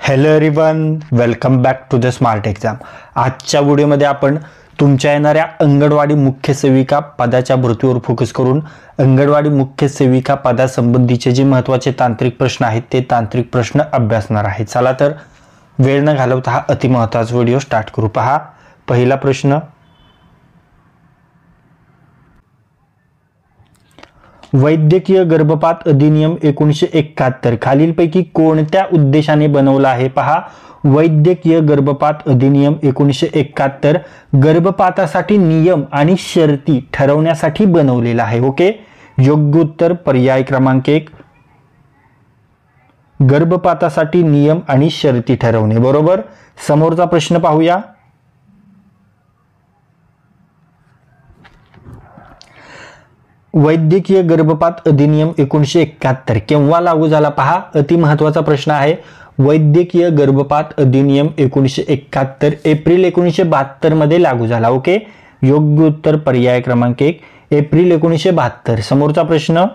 Hello everyone, welcome back to the smart exam. आजच्या व्हिडिओमध्ये आपण तुमच्या येणाऱ्या अंगणवाडी मुख्य सेविका पदाच्या भरतीवर फोकस करून अंगणवाडी मुख्य सेविका पदासंबंधीचे जे महत्त्वाचे तांत्रिक प्रश्न आहेत ते तांत्रिक प्रश्न अभ्यासणार आहेत। चला तर वेळ न घालवता हा अतिमहत्त्वाचा व्हिडिओ स्टार्ट करू। पहा, पहिला प्रश्न, वैद्यकीय गर्भपात अधिनियम 1971 खालीलपैकी कोणत्या उद्देशाने बनवला आहे? पहा, वैद्यकीय गर्भपात अधिनियम 1971 गर्भपातासाठी नियम आणि शर्ती ठरवण्यासाठी बनवलेला आहे। ओके, योग्य उत्तर पर्याय क्रमांक 1, गर्भपातासाठी नियम आणि शर्ती ठरवणे। बरोबर। समोरचा प्रश्न पाहूया। वैद्यकीय गर्भपात अधिनियम 1971 केव्हा लागू झाला? पहा, अति महत्वाचा प्रश्न आहे। वैद्यकीय गर्भपात अधिनियम 1971 एप्रिल 1972 मध्ये लागू झाला। ओके, योग्य उत्तर पर्याय क्रमांक 1, एप्रिल 1972। समोरचा प्रश्न,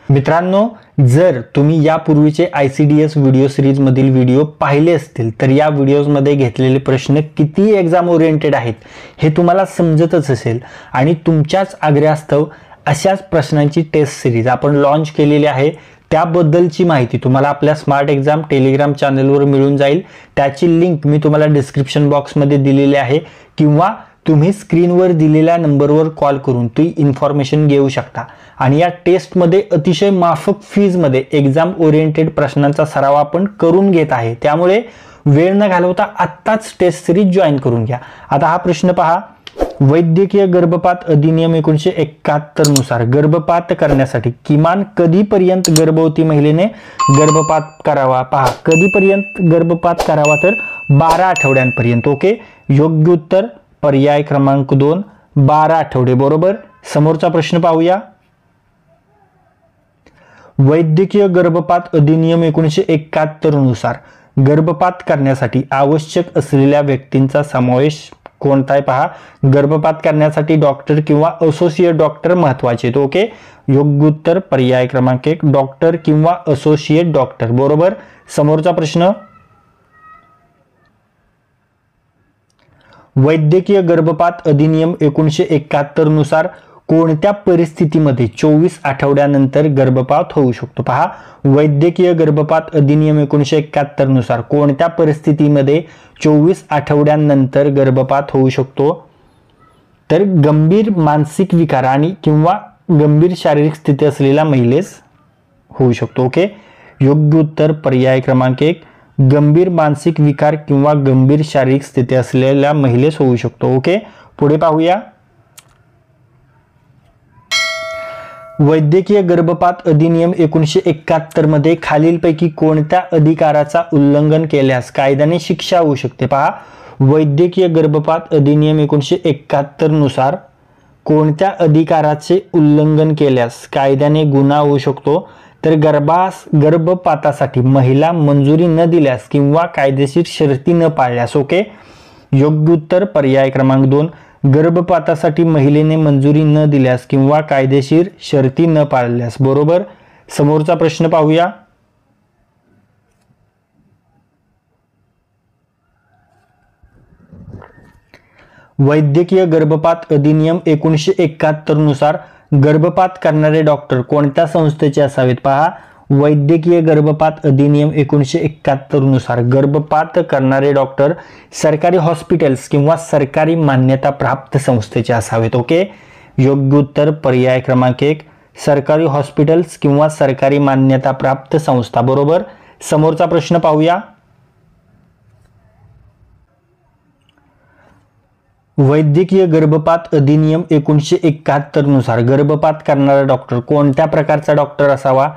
मित्रांनो, जर तुम्ही यापूर्वीचे ICDS व्हिडिओ सिरीज मधील व्हिडिओ पाहिले असतील तर या व्हिडिओज मध्ये घेतलेले प्रश्न किती एक्झाम ओरिएंटेड आहेत हे तुम्हाला समजतच असेल आणि तुमच्याच आग्रहास्तव अशाच प्रश्नांची टेस्ट सिरीज आपण लॉन्च केलेली आहे। त्याबद्दलची माहिती तुम्हाला आपल्या स्मार्ट एक्झाम टेलिग्राम चॅनलवर मिळून जाईल। त्याची लिंक मी तुम्हाला डिस्क्रिप्शन बॉक्समध्ये दिलेली आहे किंवा तुम्ही स्क्रीनवर दिलेल्या नंबरवर कॉल करून ती इन्फॉर्मेशन घेऊ शकता। आणि या टेस्टमध्ये अतिशय माफक फीज मध्ये एक्झाम ओरिएंटेड प्रश्नांचा सराव आपण करून घेत आहे। त्यामुळे वेळ न घालवता आत्ताच टेस्ट सिरीज जॉईन करून घ्या। आता हा प्रश्न पहा, वैद्यकीय गर्भपात अधिनियम 1971 नुसार गर्भपात करण्यासाठी किमान कधीपर्यंत गर्भवती महिलेने गर्भपात करावा? पहा, कधीपर्यंत गर्भपात करावा? तर 12 आठवड्यांपर्यंत। ओके, योग्य उत्तर पर्याय क्रमांक 2, 12 आठवडे। बरोबर। समोरचा प्रश्न पाहूया। वैद्यकीय गर्भपात अधिनियम 1971 नुसार गर्भपात करण्यासाठी आवश्यक असलेल्या व्यक्तींचा समावेश कोणता आहे? पहा, गर्भपात करण्यासाठी डॉक्टर किंवा असोसिएट डॉक्टर महत्वाचे आहेत। ओके, योग्य उत्तर पर्याय क्रमांक 1, डॉक्टर किंवा असोसिएट डॉक्टर। बरोबर। समोरचा प्रश्न, वैद्यकीय गर्भपात अधिनियम 1971 नुसार कोणत्या परिस्थितीमध्ये 24 आठवड्यानंतर गर्भपात होऊ शकतो? पहा, वैद्यकीय गर्भपात अधिनियम 1971 नुसार कोणत्या परिस्थितीमध्ये 24 आठवड्यानंतर गर्भपात होऊ शकतो? तर गंभीर मानसिक विकार आणि किंवा गंभीर शारीरिक स्थिती असलेल्या महिलेस होऊ शकतो। ओके, योग्य उत्तर पर्याय क्रमांक 1, गंभीर मानसिक विकार किंवा गंभीर शारीरिक स्थिती असलेल्या महिलेस होऊ शकतो। ओके, पुढे पाहूया। वैद्यकीय गर्भपात अधिनियम 1971 मध्ये खालीलपैकी कोणत्या अधिकाराचा उल्लंघन केल्यास कायद्याने शिक्षा होऊ शकते? पहा, वैद्यकीय गर्भपात अधिनियम 1971 नुसार कोणत्या अधिकाराचे उल्लंघन केल्यास कायद्याने गुन्हा होऊ शकतो? तर गर्भपातासाठी महिला मंजुरी न दिल्यास किंवा कायदेशीर शर्ती न पाळल्यास। ओके, योग्य उत्तर पर्याय क्रमांक 2, गर्भपातासाठी महिलेने मंजुरी न दिल्यास किंवा कायदेशीर शर्ती न पाळल्यास। बरोबर। समोरचा प्रश्न पाहूया। वैद्यकीय गर्भपात अधिनियम 1971 नुसार गर्भपात करणारे डॉक्टर कोणत्या संस्थेचे असावेत? पहा, वैद्यकीय गर्भपात अधिनियम 1971 नुसार गर्भपात करणारे डॉक्टर सरकारी हॉस्पिटल्स किंवा सरकारी मान्यता प्राप्त संस्थेचे असावेत। ओके, योग्य उत्तर पर्याय क्रमांक 1, सरकारी हॉस्पिटल्स किंवा सरकारी मान्यता प्राप्त संस्था। बरोबर। समोरचा प्रश्न पाहूया। वैद्यकीय गर्भपात अधिनियम 1971 नुसार गर्भपात करणारा डॉक्टर कोणत्या प्रकारचा डॉक्टर असावा?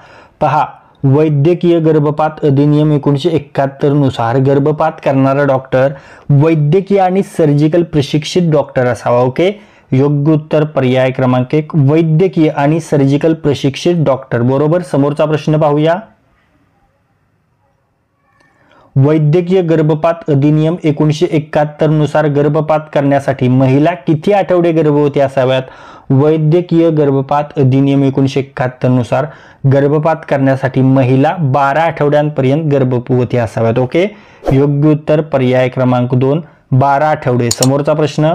पहा, वैद्यकीय गर्भपात अधिनियम 1971 नुसार गर्भपात करणारा डॉक्टर वैद्यकीय आणि सर्जिकल प्रशिक्षित डॉक्टर असावा। ओके, योग्य उत्तर पर्याय क्रमांक 1, वैद्यकीय आणि सर्जिकल प्रशिक्षित डॉक्टर। बरोबर। समोरचा प्रश्न पाहूया। वैद्यकीय गर्भपात अधिनियम 1971 नुसार गर्भपात करण्यासाठी महिला किती आठवडे गर्भवती असाव्यात? वैद्यकीय गर्भपात अधिनियम 1971 नुसार गर्भपात करण्यासाठी महिला 12 आठवड्यांपर्यंत गर्भवती असाव्यात. ओके, योग्य उत्तर पर्याय क्रमांक 2, 12 आठवडे. समोरचा प्रश्न.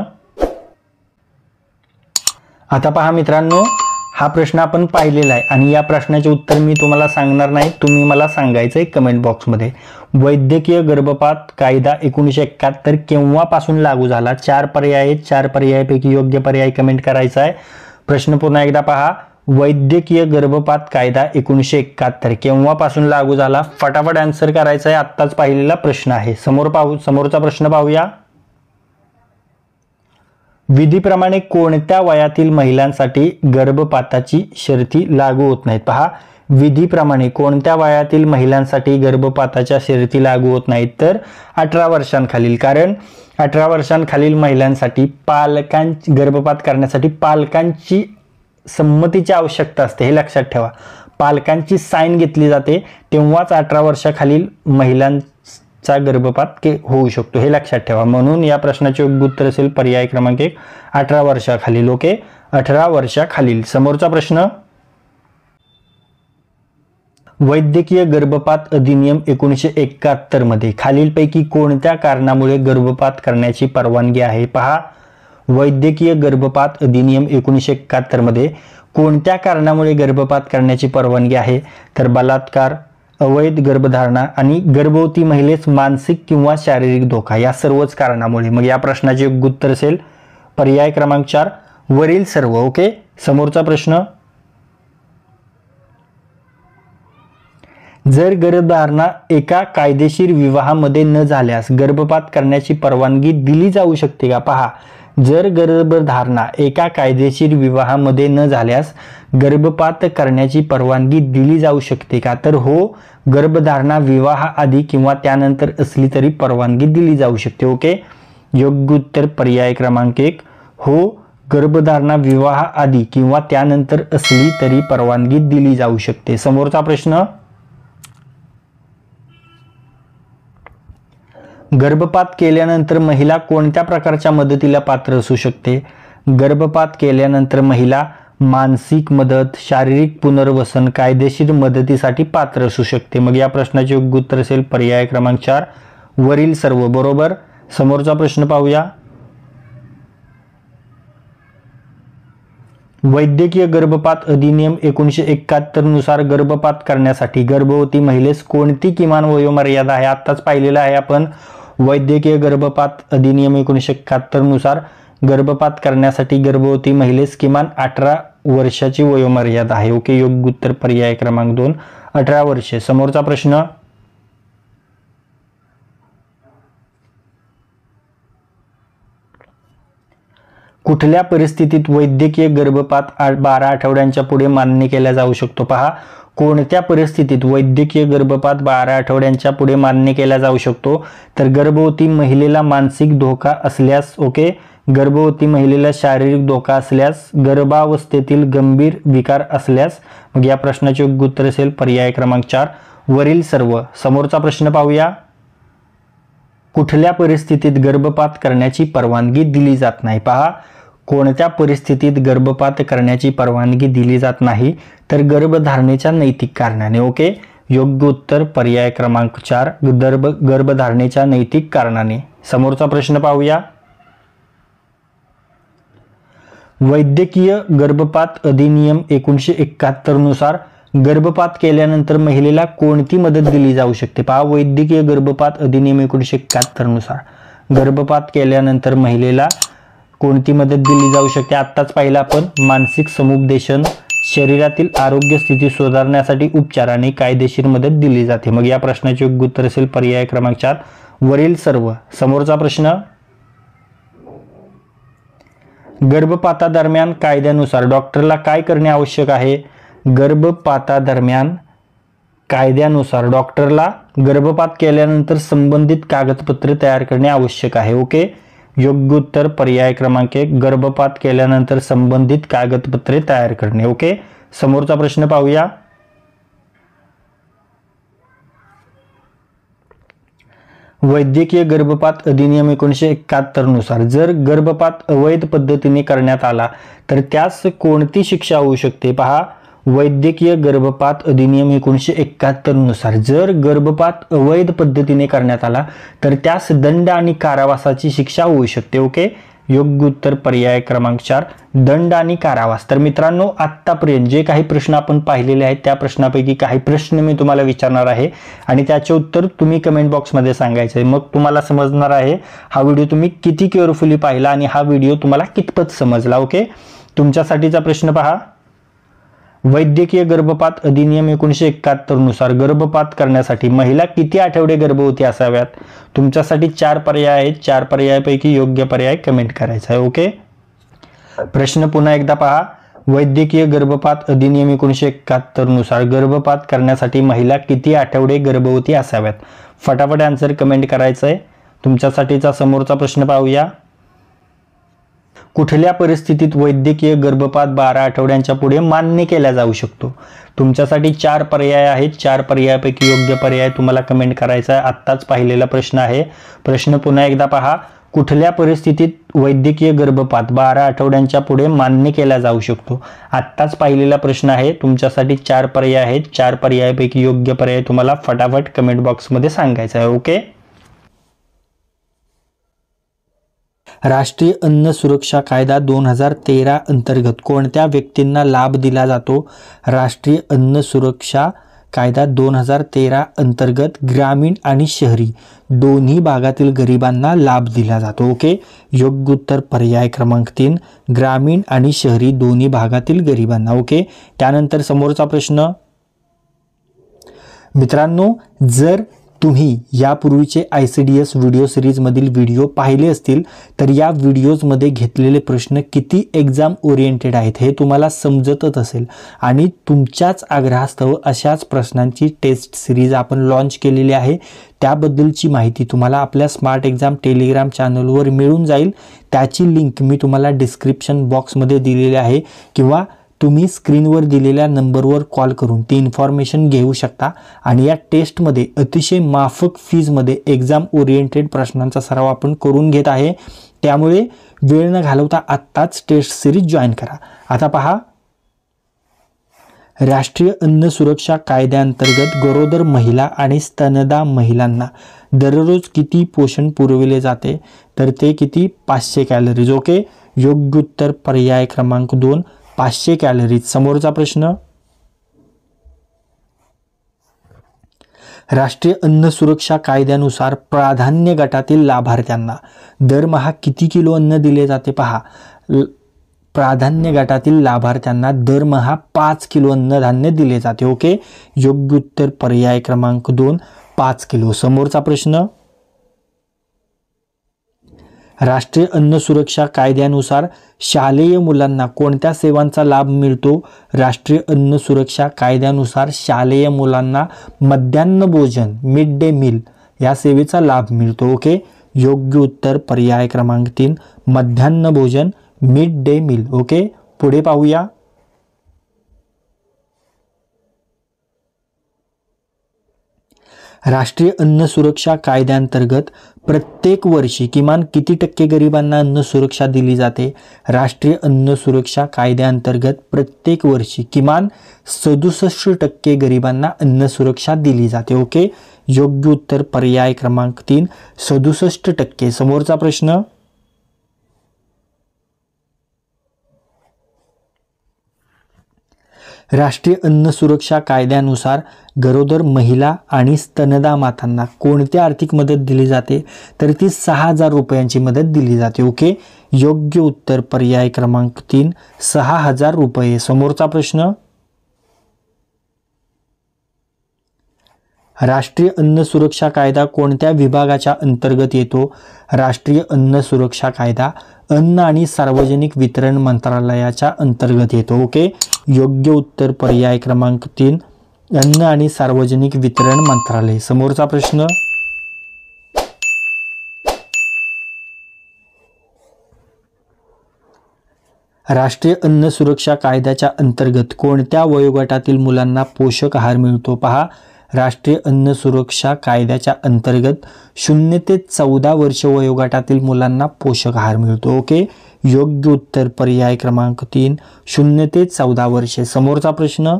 आता पहा मित्रांनो, हा प्रश्न आपण पाहिलेला आहे आणि या प्रश्नाचे उत्तर मी तुम्हाला सांगणार नाही, तुम्ही मला सांगायचं आहे कमेंट बॉक्समध्ये. वैद्यकीय गर्भपात कायदा 1971 केव्हापासून लागू झाला? 4 पर्याय आहेत, 4 पर्यायापैकी योग्य पर्याय कमेंट करायचा आहे. प्रश्न पुन्हा एकदा पहा. वैद्यकीय गर्भपात कायदा 1971 केव्हापासून लागू झाला? फटाफट आन्सर करायचा आहे. आत्ताच पाहिलेला प्रश्न आहे. समोरचा प्रश्न पाहूया. विधीप्रमाणे कोणत्या वयातील महिलांसाठी गर्भपाताची शर्ती लागू होत नाहीत? पहा, विधीप्रमाणे कोणत्या वयातील महिलांसाठी गर्भपाताच्या शर्ती लागू होत नाहीत? तर 18 वर्षांखालील. कारण 18 वर्षांखालील महिलांसाठी गर्भपात करण्यासाठी पालकांची संमतीची आवश्यकता असते, हे लक्षात ठेवा. पालकांची साईन घेतली जाते तेव्हाच 18 वर्षाखालील महिलांचा गर्भपात होऊ शकतो, हे लक्षात ठेवा. म्हणून या प्रश्नाचे योग्य उत्तर असेल पर्याय क्रमांक 1, 18 वर्षाखालील. ओके, 18 वर्षाखालील. समोरचा प्रश्न. वैद्यकीय गर्भपात अधिनियम 1971 मध्ये खालीलपैकी कोणत्या कारणामुळे गर्भपात करण्याची परवानगी आहे? पहा, वैद्यकीय गर्भपात अधिनियम 1971 मध्ये कोणत्या कारणामुळे गर्भपात करण्याची परवानगी आहे? तर बलात्कार, अवैध गर्भधारणा आणि गर्भवती महिलेस मानसिक किंवा शारीरिक धोका, या सर्वच कारणामुळे. मग या प्रश्नाचे योग्य उत्तर असेल पर्याय क्रमांक 4, वरील सर्व. ओके, समोरचा प्रश्न. जर गर्भधारणा एका कायदेशीर विवाहामध्ये न झाल्यास गर्भपात करण्याची परवानगी दिली जाऊ शकते का? पहा, जर गर्भधारणा एका कायदेशीर विवाहामध्ये न झाल्यास गर्भपात करण्याची परवानगी दिली जाऊ शकते का? तर हो, गर्भधारणा विवाहाआधी किंवा त्यानंतर असली तरी परवानगी दिली जाऊ शकते. ओके, योग्य उत्तर पर्याय क्रमांक 1, हो, गर्भधारणा विवाहाआधी किंवा त्यानंतर असली तरी परवानगी दिली जाऊ शकते. समोरचा प्रश्न. गर्भपात केल्यानंतर महिला कोणत्या प्रकारच्या मदतीला पात्र असू शकते? गर्भपात केल्यानंतर महिला मानसिक मदत, शारीरिक पुनर्वसन, कायदेशीर मदतीसाठी पात्र असू शकते. मग या प्रश्नाचे योग्य उत्तर असेल पर्याय क्रमांक 4, वरील सर्व. बरोबर. समोरचा प्रश्न पाहूया. वैद्यकीय गर्भपात अधिनियम 1971 नुसार गर्भपात करण्यासाठी गर्भवती महिलेस कोणती किमान वयोमर्यादा आहे? आत्ताच पाहिलेलं आहे आपण. वैद्यकीय गर्भपात अधिनियम 1971 नुसार गर्भपात करण्यासाठी गर्भवती महिलेस किमान 18 वर्षाची वयोमर्यादा आहे. ओके, योग्य उत्तर पर्याय क्रमांक 2, 18 वर्षे. समोरचा प्रश्न. कुठल्या परिस्थितीत वैद्यकीय गर्भपात 12 आठवड्यांच्या पुढे मान्य केला जाऊ शकतो? पहा, कोणत्या परिस्थितीत वैद्यकीय गर्भपात 12 आठवड्यांच्या पुढे मान्य केला जाऊ शकतो? तर गर्भवती महिलेला मानसिक धोका असल्यास, ओके, गर्भवती महिलेला शारीरिक धोका असल्यास, गर्भावस्थेतील गंभीर विकार असल्यास. मग या प्रश्नाचे योग्य उत्तर असेल पर्याय क्रमांक 4, वरील सर्व. समोरचा प्रश्न पाहूया. कुठल्या परिस्थितीत गर्भपात करण्याची परवानगी दिली जात नाही? पहा, कोणत्या परिस्थितीत गर्भपात करण्याची परवानगी दिली जात नाही? तर गर्भधारणेच्या नैतिक कारणाने. ओके, योग्य उत्तर पर्याय क्रमांक 4, गर्भधारणेच्या नैतिक कारणाने. समोरचा प्रश्न पाहूया. वैद्यकीय गर्भपात अधिनियम 1971 नुसार गर्भपात केल्यानंतर महिलेला कोणती मदत दिली जाऊ शकते? पहा, वैद्यकीय गर्भपात अधिनियम 1971 नुसार गर्भपात केल्यानंतर महिलेला कोणती मदत दिली जाऊ शकते? आत्ताच पाहिलं आपण. मानसिक समुपदेशन, शरीरातील आरोग्य स्थिती सुधारण्यासाठी उपचाराने कायदेशीर मदत दिली जाते. मग या प्रश्नाचे योग्य उत्तर असेल पर्याय क्रमांक 4, वरील सर्व. समोरचा प्रश्न. गर्भपातादरम्यान कायद्यानुसार डॉक्टरला काय करणे आवश्यक आहे? गर्भपातादरम्यान कायद्यानुसार डॉक्टरला गर्भपात केल्यानंतर संबंधित कागदपत्रे तयार करणे आवश्यक आहे. ओके, योग्य उत्तर पर्याय क्रमांक 1, गर्भपात केल्यानंतर संबंधित कागदपत्रे तयार करणे. ओके, समोरचा प्रश्न पाहूया. वैद्यकीय गर्भपात अधिनियम 1971 नुसार जर गर्भपात अवैध पद्धतीने करण्यात आला तर त्यास कोणती शिक्षा होऊ शकते? पहा, वैद्यकीय गर्भपात अधिनियम 1971 नुसार जर गर्भपात अवैध पद्धतीने करण्यात आला तर त्यास दंड आणि कारावासाची शिक्षा होऊ शकते. ओके, योग्य उत्तर पर्याय क्रमांक 4, दंड आणि कारावास. तर मित्रांनो, आत्तापर्यंत जे काही प्रश्न आपण पाहिलेले आहेत त्या प्रश्नापैकी काही प्रश्न मी तुम्हाला विचारणार आहे आणि त्याचे उत्तर तुम्ही कमेंट बॉक्समध्ये सांगायचे आहे. मग तुम्हाला समजणार आहे हा व्हिडिओ तुम्ही किती केअरफुली पाहिला आणि हा व्हिडिओ तुम्हाला कितपत समजला. ओके, तुमच्यासाठीचा प्रश्न पहा, वैद्यकीय गर्भपात अधिनियम 1971 नुसार गर्भपात करण्यासाठी महिला किती आठवडे गर्भवती असाव्यात? तुमच्यासाठी 4 पर्याय आहेत. 4 पर्यायापैकी योग्य पर्याय कमेंट करायचा आहे. ओके, प्रश्न पुन्हा एकदा पहा, वैद्यकीय गर्भपात अधिनियम 1971 नुसार गर्भपात करण्यासाठी महिला किती आठवडे गर्भवती असाव्यात? फटाफट आन्सर कमेंट करायचं आहे. तुमच्यासाठीचा समोरचा प्रश्न पाहूया, कुठल्या परिस्थितीत वैद्यकीय गर्भपात 12 आठवड्यांच्या पुढे मान्य केला जाऊ शकतो? तुमच्यासाठी 4 पर्याय आहेत. 4 पर्यायापैकी योग्य पर्याय तुम्हाला कमेंट करायचा आहे. आत्ताच पाहिलेला प्रश्न आहे. प्रश्न पुन्हा एकदा पहा, कुठल्या परिस्थितीत वैद्यकीय गर्भपात 12 आठवड्यांच्या पुढे मान्य केला जाऊ शकतो? आत्ताच पाहिलेला प्रश्न आहे. तुमच्यासाठी 4 पर्याय आहेत. 4 पर्यायापैकी योग्य पर्याय तुम्हाला फटाफट कमेंट बॉक्समध्ये सांगायचा आहे. ओके, राष्ट्रीय अन्न सुरक्षा कायदा 2013 अंतर्गत कोणत्या व्यक्तींना लाभ दिला जातो? राष्ट्रीय अन्न सुरक्षा कायदा 2013 अंतर्गत ग्रामीण आणि शहरी दोन्ही भागातील गरिबांना लाभ दिला जातो. ओके, योग्य उत्तर पर्याय क्रमांक 3, ग्रामीण आणि शहरी दोन्ही भागातील गरिबांना. ओके, त्यानंतर समोरचा प्रश्न, मित्रांनो, जर तुम्ही यापूर्वीचे ICDS व्हिडिओ सिरीजमधील व्हिडिओ पाहिले असतील तर या व्हिडिओजमध्ये घेतलेले प्रश्न किती एक्झाम ओरिएंटेड आहेत हे तुम्हाला समजतच असेल आणि तुमच्याच आग्रहास्तव अशाच प्रश्नांची टेस्ट सिरीज आपण लॉन्च केलेली आहे. त्याबद्दलची माहिती तुम्हाला आपल्या स्मार्ट एक्झाम टेलिग्राम चॅनलवर मिळून जाईल. त्याची लिंक मी तुम्हाला डिस्क्रिप्शन बॉक्समध्ये दिलेली आहे किंवा तुम्ही स्क्रीनवर दिलेल्या नंबरवर कॉल करून ती इन्फॉर्मेशन घेऊ शकता आणि या टेस्टमध्ये अतिशय माफक फीजमध्ये एक्झाम ओरिएंटेड प्रश्नांचा सराव आपण करून घेत आहे. त्यामुळे वेळ न घालवता आत्ताच टेस्ट सिरीज जॉईन करा. आता पहा, राष्ट्रीय अन्न सुरक्षा कायद्याअंतर्गत गरोदर महिला आणि स्तनदा महिलांना दररोज किती पोषण पुरविले जाते? तर ते किती? 500 कॅलरीज. ओके, योग्य उत्तर पर्याय क्रमांक 2, 500 कॅलरीज. समोरचा प्रश्न, राष्ट्रीय अन्न सुरक्षा कायद्यानुसार प्राधान्य गटातील लाभार्थ्यांना दरमहा किती किलो अन्न दिले जाते? पहा, प्राधान्य गटातील लाभार्थ्यांना दरमहा 5 किलो अन्नधान्य दिले जाते. ओके, योग्य उत्तर पर्याय क्रमांक 2, 5 किलो. समोरचा प्रश्न, राष्ट्रीय अन्न सुरक्षा कायद्यानुसार शालेय मुलांना कोणत्या सेवांचा लाभ मिळतो? राष्ट्रीय अन्न सुरक्षा कायद्यानुसार शालेय मुलांना मध्यान्ह भोजन मिड डे मील या सेवेचा लाभ मिळतो. ओके, योग्य उत्तर पर्याय क्रमांक 3, मध्यान्ह भोजन मिड डे मील. ओके, पुढे पाहूया, राष्ट्रीय अन्न सुरक्षा कायद्याअंतर्गत प्रत्येक वर्षी किमान किती टक्के गरिबांना अन्न सुरक्षा दिली जाते? राष्ट्रीय अन्न सुरक्षा कायद्याअंतर्गत प्रत्येक वर्षी किमान 67% गरिबांना अन्न सुरक्षा दिली जाते. ओके, योग्य उत्तर पर्याय क्रमांक 3, 67%. समोरचा प्रश्न, राष्ट्रीय अन्न सुरक्षा कायद्यानुसार गरोदर महिला आणि स्तनदा मातांना कोणती आर्थिक मदत दिली जाते? तर ती 6,000 रुपयांची मदत दिली जाते. ओके, योग्य उत्तर पर्याय क्रमांक 3, 6,000 रुपये. समोरचा प्रश्न, राष्ट्रीय अन्न सुरक्षा कायदा कोणत्या विभागाच्या अंतर्गत येतो? राष्ट्रीय अन्न सुरक्षा कायदा अन्न आणि सार्वजनिक वितरण मंत्रालयाच्या अंतर्गत येतो. ओके, योग्य उत्तर पर्याय क्रमांक 3, अन्न आणि सार्वजनिक वितरण मंत्रालय. समोरचा प्रश्न, राष्ट्रीय अन्न सुरक्षा कायद्याच्या अंतर्गत कोणत्या वयोगटातील मुलांना पोषक आहार मिळतो? पहा, राष्ट्रीय अन्न सुरक्षा कायद्याच्या अंतर्गत 0 ते 14 वर्ष वयोगटातील मुलांना पोषक आहार मिळतो? ओके, योग्य उत्तर पर्याय क्रमांक 3, 0 ते 14 वर्षे. समोरचा प्रश्न,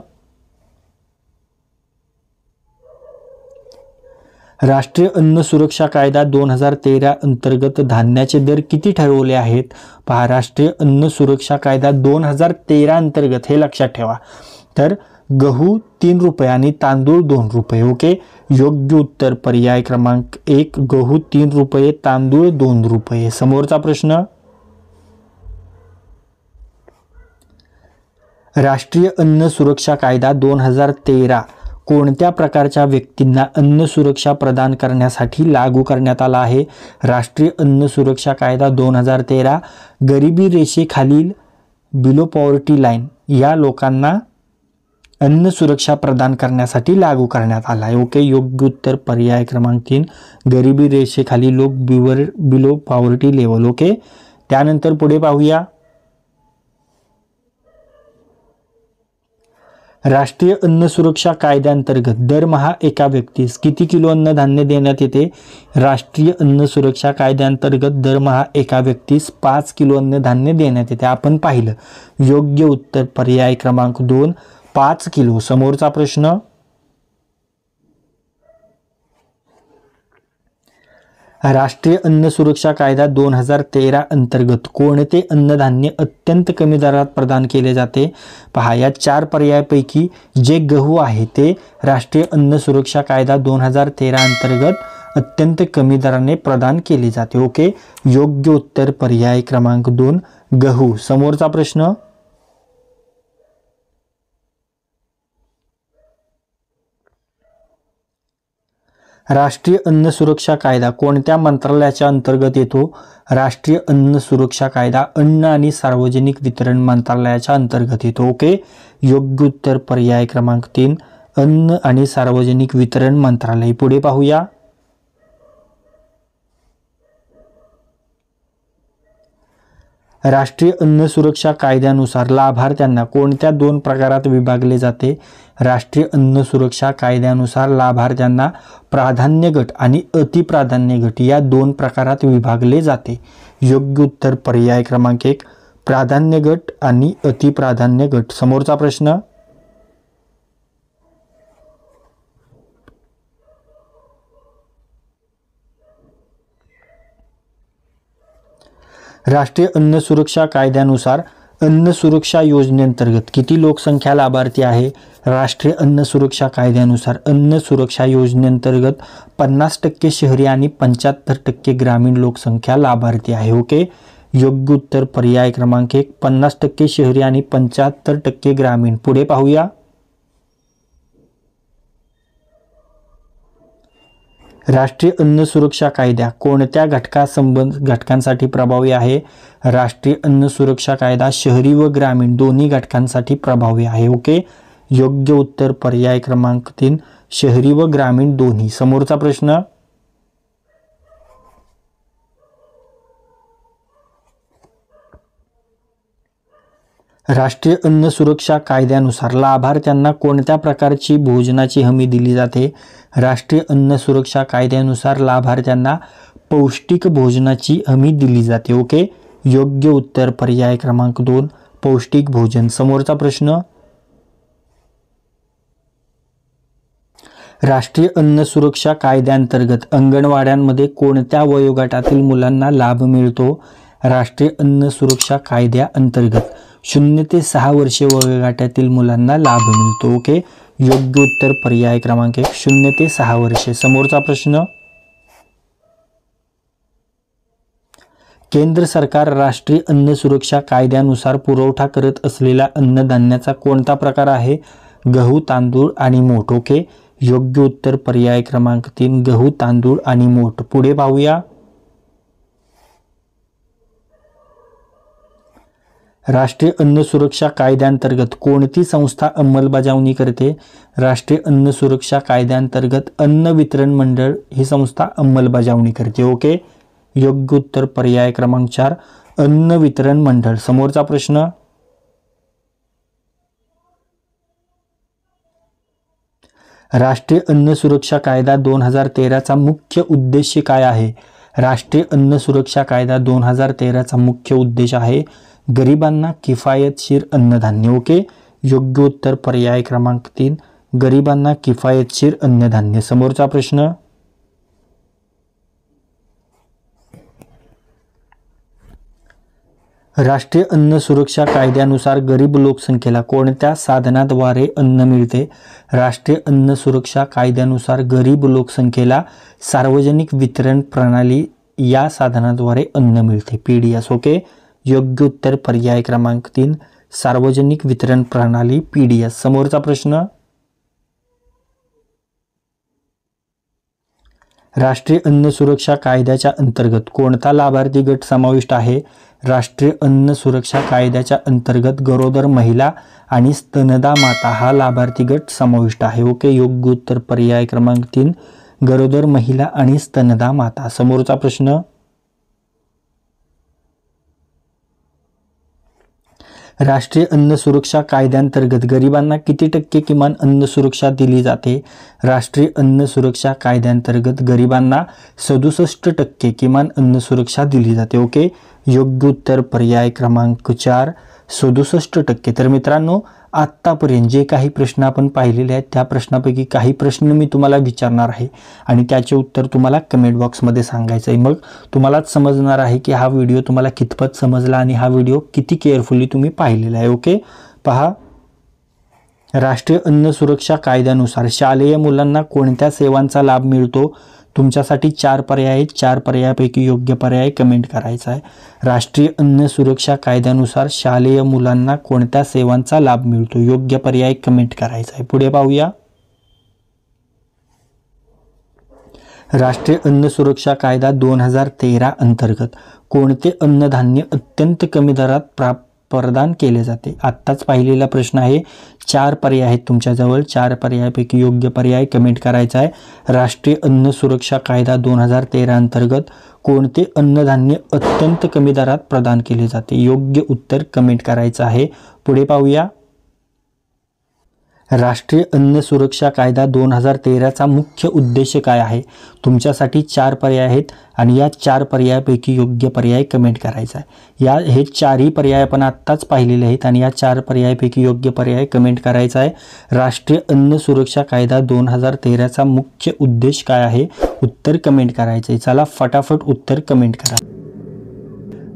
राष्ट्रीय अन्न सुरक्षा कायदा 2013 अंतर्गत धान्याचे दर किती ठरवले आहेत? पहा, राष्ट्रीय अन्न सुरक्षा कायदा 2013 अंतर्गत, हे लक्षात ठेवा, तर गहू 3 रुपये आणि तांदूळ 2 रुपये. ओके, योग्य उत्तर पर्याय क्रमांक 1, गहू 3 रुपये, तांदूळ 2 रुपये. समोरचा प्रश्न, राष्ट्रीय अन्न सुरक्षा कायदा 2013 कोणत्या प्रकारच्या व्यक्तींना अन्न सुरक्षा प्रदान करण्यासाठी लागू करण्यात आला आहे? राष्ट्रीय अन्न सुरक्षा कायदा 2013 गरिबी रेषेखालील, बिलो पॉवर्टी लाईन, या लोकांना अन्न सुरक्षा प्रदान करण्यासाठी लागू करण्यात आला आहे. ओके, योग्य उत्तर पर्याय क्रमांक 3, गरिबी रेषेखाली लोक, बिलो पॉवर्टी लेवल. ओके, त्यानंतर पुढे पाहूया, राष्ट्रीय अन्न सुरक्षा कायद्याअंतर्गत दरमहा एका व्यक्तीस किती किलो अन्नधान्य देण्यात येते? राष्ट्रीय अन्न सुरक्षा कायद्याअंतर्गत दरमहा एका व्यक्तीस 5 किलो अन्नधान्य देण्यात येते. आपण पाहिलं, योग्य उत्तर पर्याय क्रमांक 2, 5 किलो. समोरचा प्रश्न, राष्ट्रीय अन्न सुरक्षा कायदा 2013 अंतर्गत कोणते अन्नधान्य अत्यंत कमी दरात प्रदान केले जाते? पहा, या 4 पर्यायापैकी जे गहू आहे ते राष्ट्रीय अन्न सुरक्षा कायदा 2013 अंतर्गत अत्यंत कमी दराने प्रदान केले जाते. ओके, योग्य उत्तर पर्याय क्रमांक 2, गहू. समोरचा प्रश्न, राष्ट्रीय अन्न सुरक्षा कायदा कोणत्या मंत्रालयाच्या अंतर्गत येतो? राष्ट्रीय अन्न सुरक्षा कायदा अन्न आणि सार्वजनिक वितरण मंत्रालयाच्या अंतर्गत येतो. ओके, योग्य उत्तर पर्याय क्रमांक 3, अन्न आणि सार्वजनिक वितरण मंत्रालय. पुढे पाहूया, राष्ट्रीय अन्न सुरक्षा कायद्यानुसार लाभार्थ्यांना कोणत्या 2 प्रकारात विभागले जाते? राष्ट्रीय अन्न सुरक्षा कायद्यानुसार लाभार्थ्यांना प्राधान्य गट आणि अतिप्राधान्य गट या 2 प्रकारात विभागले जाते. योग्य उत्तर पर्याय क्रमांक 1, प्राधान्य गट आणि अतिप्राधान्य गट. समोरचा प्रश्न, राष्ट्रीय अन्न सुरक्षा कायद्यानुसार अन्न सुरक्षा योजनेअंतर्गत किती लोकसंख्या लाभार्थी आहे? राष्ट्रीय अन्न सुरक्षा कायद्यानुसार अन्न सुरक्षा योजनेअंतर्गत 50% शहरी आणि 75% ग्रामीण लोकसंख्या लाभार्थी आहे. ओके, योग्य उत्तर पर्याय क्रमांक 1, 50% शहरी आणि 75% ग्रामीण. पुढे पाहूया, राष्ट्रीय अन्न सुरक्षा कायदा कोणत्या घटकांसाठी प्रभावी आहे? राष्ट्रीय अन्न सुरक्षा कायदा शहरी व ग्रामीण दोन्ही घटकांसाठी प्रभावी आहे. ओके, योग्य उत्तर पर्याय क्रमांक 3, शहरी व ग्रामीण दोन्ही. समोरचा प्रश्न, राष्ट्रीय अन्न सुरक्षा कायद्यानुसार लाभार्थ्यांना कोणत्या प्रकारची भोजनाची हमी दिली जाते? राष्ट्रीय अन्न सुरक्षा कायद्यानुसार लाभार्थ्यांना पौष्टिक भोजनाची हमी दिली जाते. ओके, योग्य उत्तर पर्याय क्रमांक 2, पौष्टिक भोजन. समोरचा प्रश्न, राष्ट्रीय अन्न सुरक्षा कायद्याअंतर्गत अंगणवाड्यांमध्ये कोणत्या वयोगटातील मुलांना लाभ मिळतो? राष्ट्रीय अन्न सुरक्षा कायद्याअंतर्गत 0 ते 6 वर्षे वयोगटातील मुलांना लाभ मिळतो. ओके, योग्य उत्तर पर्याय क्रमांक 1, 0 ते 6 वर्षे. समोरचा प्रश्न, केंद्र सरकार राष्ट्रीय अन्न सुरक्षा कायद्यानुसार पुरवठा करत असलेला अन्नधान्याचा कोणता प्रकार आहे? गहू, तांदूळ आणि मोठ. ओके, योग्य उत्तर पर्याय क्रमांक 3, गहू, तांदूळ आणि मोठ. पुढे पाहूया, राष्ट्रीय अन्न सुरक्षा कायद्याअंतर्गत कोणती संस्था अंमलबजावणी करते? राष्ट्रीय अन्न सुरक्षा कायद्याअंतर्गत अन्न वितरण मंडळ ही संस्था अंमलबजावणी करते. ओके, योग्य उत्तर पर्याय क्रमांक 4, अन्न वितरण मंडळ. समोरचा प्रश्न, राष्ट्रीय अन्न सुरक्षा कायदा 2013चा मुख्य उद्देश काय आहे? राष्ट्रीय अन्न सुरक्षा कायदा 2013चा मुख्य उद्देश आहे गरिबांना किफायतशीर अन्नधान्य. ओके, योग्य उत्तर पर्याय क्रमांक 3, गरिबांना किफायतशीर अन्नधान्य. समोरचा प्रश्न, राष्ट्रीय अन्न सुरक्षा कायद्यानुसार गरीब लोकसंख्येला कोणत्या साधनाद्वारे अन्न मिळते? राष्ट्रीय अन्न सुरक्षा कायद्यानुसार गरीब लोकसंख्येला सार्वजनिक वितरण प्रणाली या साधनाद्वारे अन्न मिळते, PDS. ओके, योग्य उत्तर पर्याय क्रमांक 3, सार्वजनिक वितरण प्रणाली PDS. समोरचा प्रश्न, राष्ट्रीय अन्न सुरक्षा कायद्याच्या अंतर्गत कोणता लाभार्थी गट समाविष्ट आहे? राष्ट्रीय अन्न सुरक्षा कायद्याच्या अंतर्गत गरोदर महिला आणि स्तनदा माता हा लाभार्थी गट समाविष्ट आहे. ओके, योग्य उत्तर पर्याय क्रमांक 3, गरोदर महिला आणि स्तनदा माता. समोरचा प्रश्न, राष्ट्रीय अन्न सुरक्षा कायद्यांतर्गत गरिबांना किती टक्के किमान अन्न सुरक्षा दिली जाते? राष्ट्रीय अन्न सुरक्षा कायद्यांतर्गत गरिबांना 67% किमान अन्न सुरक्षा दिली जाते. ओके, योग्य उत्तर पर्याय क्रमांक 4, 67%. तर मित्रांनो, आत्तापर्यंत जे काही प्रश्न आपण पाहिलेले आहेत त्या प्रश्नापैकी काही प्रश्न मी तुम्हाला विचारणार आहे आणि त्याचे उत्तर तुम्हाला कमेंट बॉक्समध्ये सांगायचं आहे. मग तुम्हालाच समजणार आहे की हा व्हिडिओ तुम्हाला कितपत समजला आणि हा व्हिडिओ किती केअरफुली तुम्ही पाहिलेला आहे. ओके, पहा, राष्ट्रीय अन्न सुरक्षा कायद्यानुसार शालेय मुलांना कोणत्या सेवांचा लाभ मिळतो? तुमच्यासाठी 4 पर्याय आहेत. 4 पर्यायापैकी योग्य पर्याय कमेंट करायचा आहे. राष्ट्रीय अन्न सुरक्षा कायद्यानुसार शालेय मुलांना कोणत्या सेवांचा लाभ मिळतो? योग्य पर्याय कमेंट करायचा आहे. पुढे पाहूया, राष्ट्रीय अन्न सुरक्षा कायदा 2013 अंतर्गत कोणते अन्नधान्य अत्यंत कमी दरात प्रदान केले जाते? आत्ताच पाहिलेला प्रश्न आहे. 4 पर्याय आहेत तुमच्याजवळ. 4 पर्यायापैकी योग्य पर्याय कमेंट करायचा आहे. राष्ट्रीय अन्न सुरक्षा कायदा 2013 अंतर्गत कोणते अन्नधान्य अत्यंत कमी दरात प्रदान केले जाते? योग्य उत्तर कमेंट करायचं आहे. पुढे पाहूया, राष्ट्रीय अन्न सुरक्षा कायदा 2013चा मुख्य उद्देश काय आहे? तुमच्यासाठी 4 पर्याय आहेत आणि या 4 पर्यायापैकी योग्य पर्याय कमेंट करायचा आहे. हे 4ही पर्याय आपण आत्ताच पाहिलेले आहेत आणि या 4 पर्यायापैकी योग्य पर्याय कमेंट करायचा आहे. राष्ट्रीय अन्न सुरक्षा कायदा 2013चा मुख्य उद्देश काय आहे? उत्तर कमेंट करायचं आहे. चला फटाफट उत्तर कमेंट करा.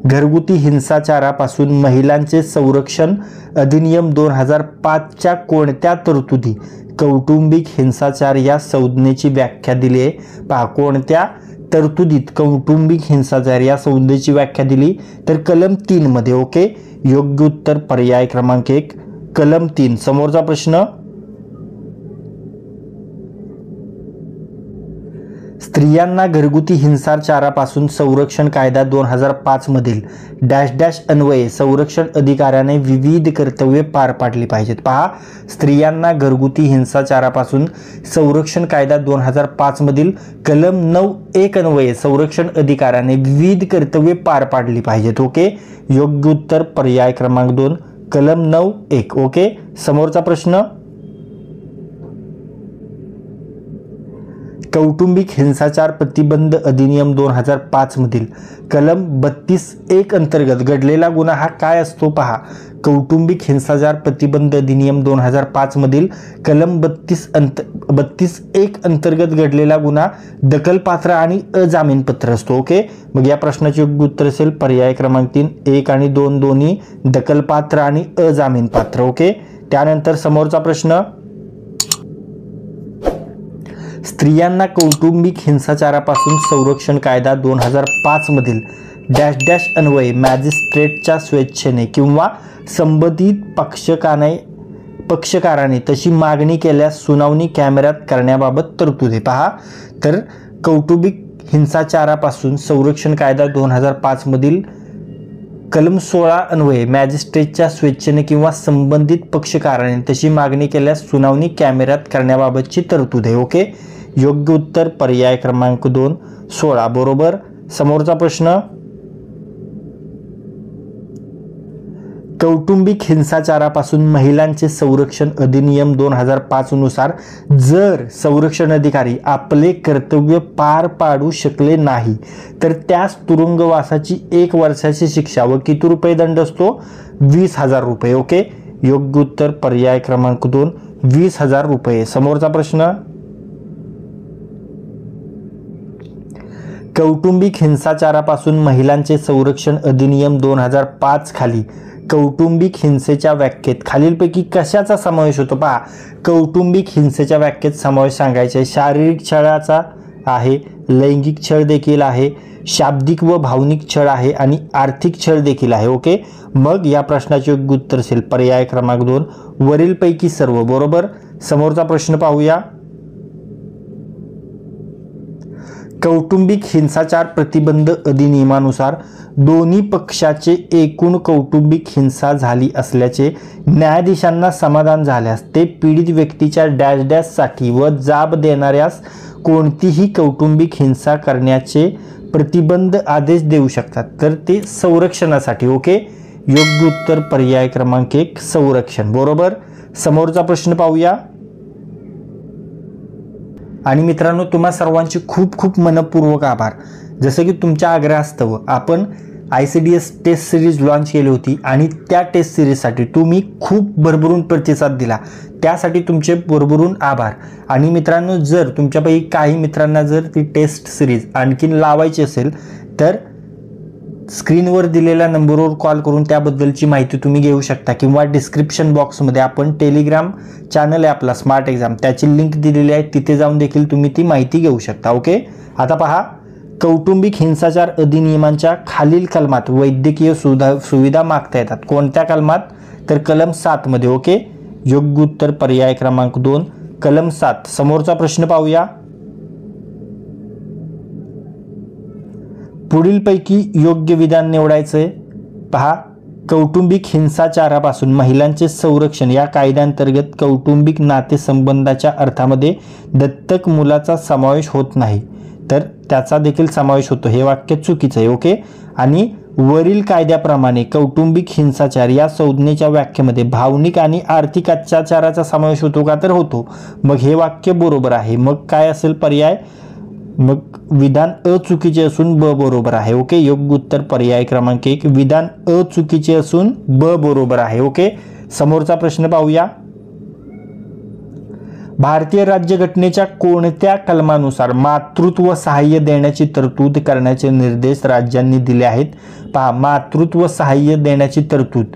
घरगुती हिंसाचारापासून महिलांचे संरक्षण अधिनियम 2005च्या कोणत्या तरतुदी कौटुंबिक हिंसाचार या संज्ञेची व्याख्या दिली आहे? पहा, कोणत्या तरतुदीत कौटुंबिक हिंसाचार या संज्ञेची व्याख्या दिली? तर कलम 3 मध्ये. ओके, योग्य उत्तर पर्याय क्रमांक 1, कलम 3. समोरचा प्रश्न, स्त्रियांना घरगुती हिंसाचारापासून संरक्षण कायदा 2005 मधील डॅश डॅश अन्वये संरक्षण अधिकाऱ्याने विविध कर्तव्ये पार पाडली पाहिजेत. पहा, स्त्रियांना घरगुती हिंसाचारापासून संरक्षण कायदा 2005 मधील कलम 9(1) अन्वये संरक्षण अधिकाऱ्याने विविध कर्तव्ये पार पाडली पाहिजेत. ओके, योग्य उत्तर पर्याय क्रमांक 2, कलम 9(1). ओके, समोरचा प्रश्न, कौटुंबिक हिंसाचार प्रतिबंध अधिनियम 2005 मधील कलम 32(1) अंतर्गत घडलेला गुन्हा हा काय असतो? पहा, कौटुंबिक हिंसाचार प्रतिबंध अधिनियम 2005 मधील कलम 32(1) अंतर्गत घडलेला गुन्हा दखलपात्र आणि अजामीनपात्र असतो. ओके, मग या प्रश्नाचे योग्य उत्तर असेल पर्याय क्रमांक 3, 1 आणि 2 दोन्ही दखलपात्र आणि अजामीनपात्र. ओके, त्यानंतर समोरचा प्रश्न, स्त्रियांना कौटुंबिक हिंसाचारापासून संरक्षण कायदा 2005 मधील डॅश डॅश अन्वये मॅजिस्ट्रेटच्या स्वेच्छेने किंवा संबंधित पक्षकाराने तशी मागणी केल्यास सुनावणी कॅमेऱ्यात करण्याबाबत तरतूद आहे. पहा, तर कौटुंबिक हिंसाचारापासून संरक्षण कायदा 2005 मधील कलम 16 अन्वये मॅजिस्ट्रेटच्या स्वेच्छेने किंवा संबंधित पक्षकाराने तशी मागणी केल्यास सुनावणी कॅमेऱ्यात करण्याबाबतची तरतूद आहे. ओके, योग्य उत्तर पर्याय क्रमांक 2, 16 बरोबर. समोरचा प्रश्न, कौटुंबिक हिंसाचारापासून महिलांचे संरक्षण अधिनियम 2005 नुसार जर संरक्षण अधिकारी आपले कर्तव्य पार पाडू शकले नाही तर त्यास तुरुंगवासाची 1 वर्षाची शिक्षा व किती रुपये दंड असतो? 20,000 रुपये. ओके, योग्य उत्तर पर्याय क्रमांक 2 20,000 रुपये. समोरचा प्रश्न, कौटुंबिक हिंसाचारापासून महिलांचे संरक्षण अधिनियम 2005 खाली कौटुंबिक हिंसेच्या व्याख्येत खालीलपैकी कशाचा समावेश होतो? पहा, कौटुंबिक हिंसेच्या व्याख्येत समावेश सांगायचा आहे. शारीरिक छळाचा आहे, लैंगिक छळ देखील आहे, शाब्दिक व भावनिक छळ आहे आणि आर्थिक छळ देखील आहे. ओके, मग या प्रश्नाचे योग्य उत्तर असेल पर्याय क्रमांक 2 वरीलपैकी सर्व. बरोबर. समोरचा प्रश्न पाहूया. कौटुंबिक हिंसाचार प्रतिबंध अधिनियमानुसार दोन्ही पक्षाचे एकूण कौटुंबिक हिंसा झाली असल्याचे न्यायाधीशांना समाधान झाल्यास ते पीडित व्यक्तीच्या डॅश डॅशसाठी व जाब देणाऱ्यास कोणतीही कौटुंबिक हिंसा करण्याचे प्रतिबंध आदेश देऊ शकतात. तर ते संरक्षणासाठी. ओके, योग्य उत्तर पर्याय क्रमांक 1 संरक्षण. बरोबर. समोरचा प्रश्न पाहूया. आणि मित्रांनो, तुम्हा सर्वांचे खूप खूप मनपूर्वक आभार. जसं की तुमच्या आग्रहास्तव आपण ICDS टेस्ट सिरीज लॉन्च केली होती आणि त्या टेस्ट सिरीजसाठी तुम्ही खूप भरभरून प्रतिसाद दिला, त्यासाठी तुमचे भरभरून आभार. आणि मित्रांनो, जर तुमच्यापैकी काही मित्रांना जर ती टेस्ट सिरीज आणखीन लावायची असेल तर स्क्रीनवर दिलेल्या नंबरवर कॉल करून त्याबद्दलची माहिती तुम्ही घेऊ शकता किंवा डिस्क्रिप्शन बॉक्समध्ये आपण टेलिग्राम चॅनल आहे आपला स्मार्ट एक्झाम, त्याची लिंक दिलेली आहे, तिथे जाऊन देखील तुम्ही ती माहिती घेऊ शकता. ओके, आता पहा, कौटुंबिक हिंसाचार अधिनियमांच्या खालील कलमात वैद्यकीय सुविधा मागता येतात. कोणत्या कलमात? तर कलम 7 मध्ये. ओके, योग्य उत्तर पर्याय क्रमांक 2 कलम 7. समोरचा प्रश्न पाहूया. पुढीलपैकी योग्य विधान निवडायचंय. पहा, कौटुंबिक हिंसाचारापासून महिलांचे संरक्षण या कायद्याअंतर्गत कौटुंबिक नातेसंबंधाच्या अर्थामध्ये दत्तक मुलाचा समावेश होत नाही, तर त्याचा देखील समावेश होतो. हे वाक्य चुकीचं आहे. ओके, आणि वरील कायद्याप्रमाणे कौटुंबिक हिंसाचार या संज्ञेच्या व्याख्येमध्ये भावनिक आणि आर्थिक अत्याचाराचा समावेश होतो का? तर होतो. मग हे वाक्य बरोबर आहे. मग काय असेल पर्याय? मग विधान अ चुकीचे असून ब बरोबर आहे. ओके, योग्य उत्तर पर्याय क्रमांक 1 विधान अ चुकीचे असून ब बरोबर आहे. ओके, समोरचा प्रश्न पाहूया. भारतीय राज्यघटनेच्या कोणत्या कलमानुसार मातृत्व सहाय्य देण्याची तरतूद करण्याचे निर्देश राज्यांनी दिले आहेत? पहा, मातृत्व सहाय्य देण्याची तरतूद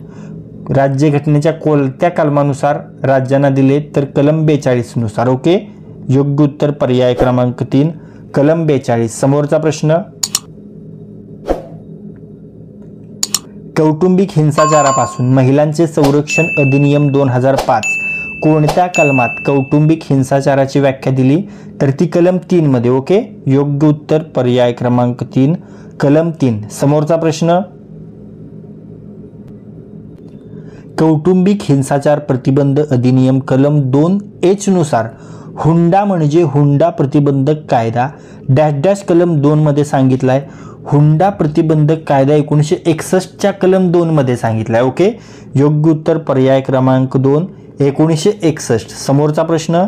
राज्यघटनेच्या कोणत्या कलमानुसार राज्यांना दिले? तर कलम 42 नुसार. ओके, योग्य उत्तर पर्याय क्रमांक 3 कलम 42. समोरचा प्रश्न, कौटुंबिक हिंसाचारापासून महिलांचे संरक्षण अधिनियम 2005 कोणत्या कलमात कौटुंबिक हिंसाचाराची व्याख्या दिली? तर ती कलम 3 मध्ये. ओके, योग्य उत्तर पर्याय क्रमांक 3 कलम 3. समोरचा प्रश्न, कौटुंबिक हिंसाचार प्रतिबंध अधिनियम कलम 2H नुसार हुंडा म्हणजे हुंडा प्रतिबंधक कायदा डॅश डॅश कलम 2 मध्ये सांगितलाय. हुंडा प्रतिबंधक कायदा 1961च्या कलम 2 मध्ये सांगितलाय. ओके, योग्य उत्तर पर्याय क्रमांक 2 1961. समोरचा प्रश्न,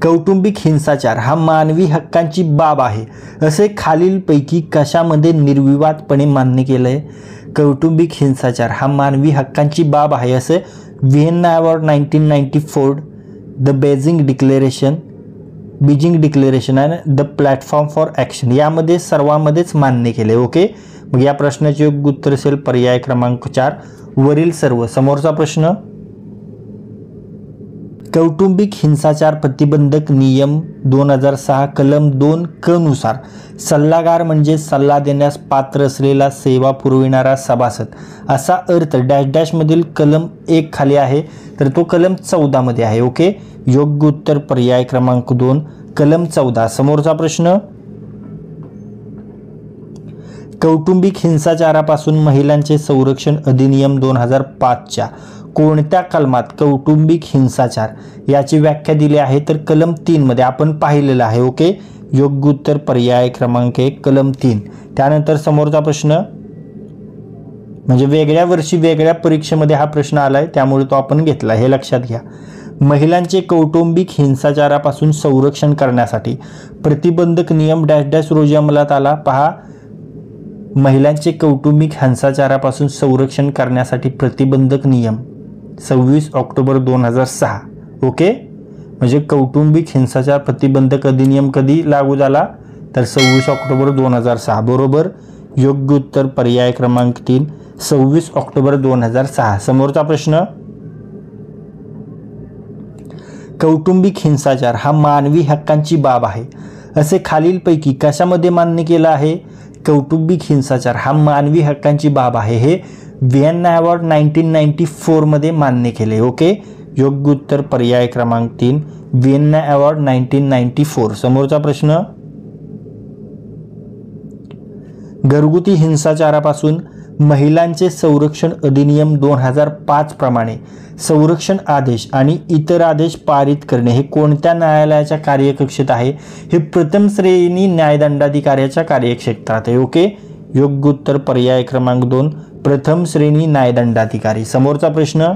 कौटुंबिक हिंसाचार हा मानवी हक्कांची बाब आहे असे खालीलपैकी कशामध्ये निर्विवादपणे मान्य केलंय? कौटुंबिक हिंसाचार हा मानवी हक्कांची बाब आहे असे Vienna award 1994, the Beijing declaration आणि द प्लॅटफॉर्म फॉर ॲक्शन यामध्ये सर्वांमध्येच मान्य केले. ओके, मग या प्रश्नाचे योग्य उत्तर असेल पर्याय क्रमांक 4 वरील सर्व. समोरचा प्रश्न, कौटुंबिक हिंसाचार प्रतिबंधक नियम 2006 कलम 2क नुसार सल्लागार म्हणजे सल्ला देण्यास पात्र असलेला सेवा पुरविणारा सभासद असा अर्थ डॅश डॅश मधील कलम 1 खाली आहे, तर तो कलम 14 मध्ये आहे. ओके, योग्य उत्तर पर्याय क्रमांक 2 कलम 14. समोरचा प्रश्न, कौटुंबिक हिंसाचारापासून महिलांचे संरक्षण अधिनियम 2005च्या कोणत्या कलमात कौटुंबिक हिंसाचार याची व्याख्या दिली आहे? तर कलम 3 मध्ये आपण पाहिलेलं आहे. ओके, योग्य उत्तर पर्याय क्रमांक 1 कलम 3. त्यानंतर समोरचा प्रश्न, म्हणजे वेगळ्या वर्षी वेगळ्या परीक्षेमध्ये हा प्रश्न आलाय, त्यामुळे तो आपण घेतला, हे लक्षात घ्या. महिलांचे कौटुंबिक हिंसाचारापासून संरक्षण करण्यासाठी प्रतिबंधक नियम डॅश डॅश रोजी अंमलात आला. पहा, महिलांचे कौटुंबिक हिंसाचारापासून संरक्षण करण्यासाठी प्रतिबंधक नियम 26 ऑक्टोबर 2006. ओके, म्हणजे कौटुंबिक हिंसाचार प्रतिबंधक अधिनियम कधी लागू झाला, तर 26 ऑक्टोबर 2006. बरोबर, योग्य उत्तर पर्याय क्रमांक 3, 26 ऑक्टोबर 2006. समोरचा प्रश्न, कौटुंबिक हिंसाचार हा मानवी हक्कांची बाब आहे असे खालीलपैकी कशामध्ये मान्य केलं आहे? कौटुंबिक हिंसाचार हा मानवी हक्कांची बाब आहे, हे व्हिएन्ना अवॉर्ड 1994 मध्ये मान्य केले. ओके, योग्य उत्तर पर्याय क्रमांक 3, व्हिएन्ना अवॉर्ड 1994. समोरचा प्रश्न, घरगुती हिंसाचारापासून महिलांचे संरक्षण अधिनियम 2005 प्रमाणे संरक्षण आदेश आणि इतर आदेश पारित करणे हे कोणत्या न्यायालयाच्या कार्यकक्षेत आहे? हे प्रथम श्रेणी न्यायदंडाधिकाऱ्याच्या कार्यक्षेत्रात आहे. ओके, योग्य उत्तर पर्याय क्रमांक 2, प्रथम श्रेणी न्यायदंडाधिकारी. समोरचा प्रश्न,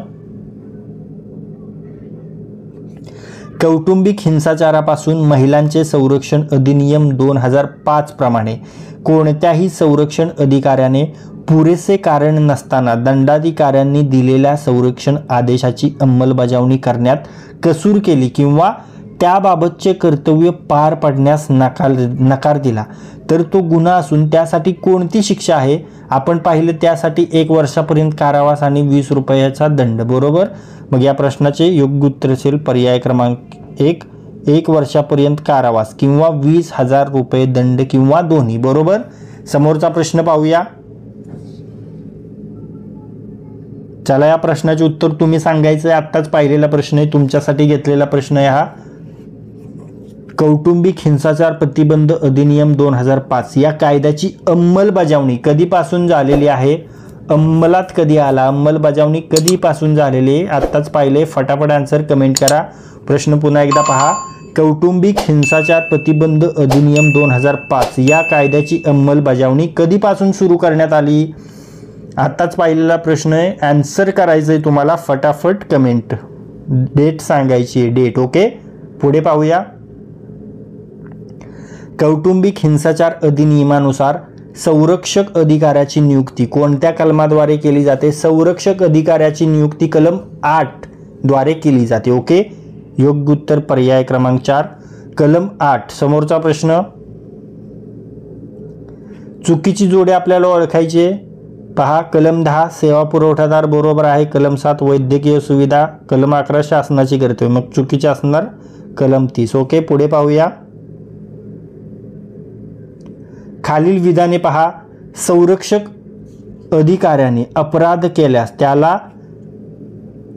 कौटुंबिक हिंसाचारापासून महिलांचे संरक्षण अधिनियम 2005 प्रमाणे कोणत्याही संरक्षण अधिकाऱ्याने पुरेसे कारण नसताना दंडाधिकाऱ्यांनी दिलेल्या संरक्षण आदेशाची अंमलबजावणी करण्यात कसूर केली किंवा त्याबाबतचे कर्तव्य पार पाडण्यास नकार दिला तर तो गुन्हा असून त्यासाठी कोणती शिक्षा आहे? आपण पाहिलं, त्यासाठी 1 वर्षापर्यंत कारावास आणि 20 रुपयाचा दंड. बरोबर, मग या प्रश्नाचे योग्य उत्तर असेल पर्याय क्रमांक 1, 1 वर्षापर्यंत कारावास किंवा 20,000 रुपये दंड किंवा दोन्ही. बरोबर, समोरचा प्रश्न पाहूया. चला, या प्रश्नाचे उत्तर तुम्ही सांगायचं आहे. आत्ताच पाहिलेला प्रश्न आहे, तुमच्यासाठी घेतलेला प्रश्न आहे हा. कौटुंबिक हिंसाचार प्रतिबंध अधिनियम 2005 या कायद्याची अंमलबजावणी कधीपासून झालेली आहे? अंमलात कधी आला, अंमलबजावणी कधीपासून झालेली आहे? आत्ताच पाहिले, फटाफट आन्सर कमेंट करा. प्रश्न पुन्हा एकदा पहा, कौटुंबिक हिंसाचार प्रतिबंध अधिनियम 2005 या कायद्याची अंमलबजावणी कधीपासून सुरू करण्यात आली? आत्ताच पाहिलेला प्रश्न आहे, आन्सर करायचं आहे तुम्हाला. फटाफट कमेंट, डेट सांगायची आहे, डेट. ओके, पुढे पाहूया. कौटुंबिक हिंसाचार अधिनियमानुसार संरक्षक अधिकाऱ्याची नियुक्ती कोणत्या कलमाद्वारे केली जाते? संरक्षक अधिकाऱ्याची नियुक्ती कलम 8 द्वारे केली जाते. ओके, योग्य उत्तर पर्याय क्रमांक 4, कलम 8. समोरचा प्रश्न, चुकीची जोडी आपल्याला ओळखायची आहे. पहा, कलम 10 सेवा पुरवठादार बरोबर आहे, कलम 7 वैद्यकीय सुविधा, कलम 11 शासनाची कर्तव्य, मग चुकीचे असणार कलम 30. ओके, पुढे पाहूया. खालील विधाने पहा, संरक्षक अधिकाऱ्याने अपराध केल्यास त्याला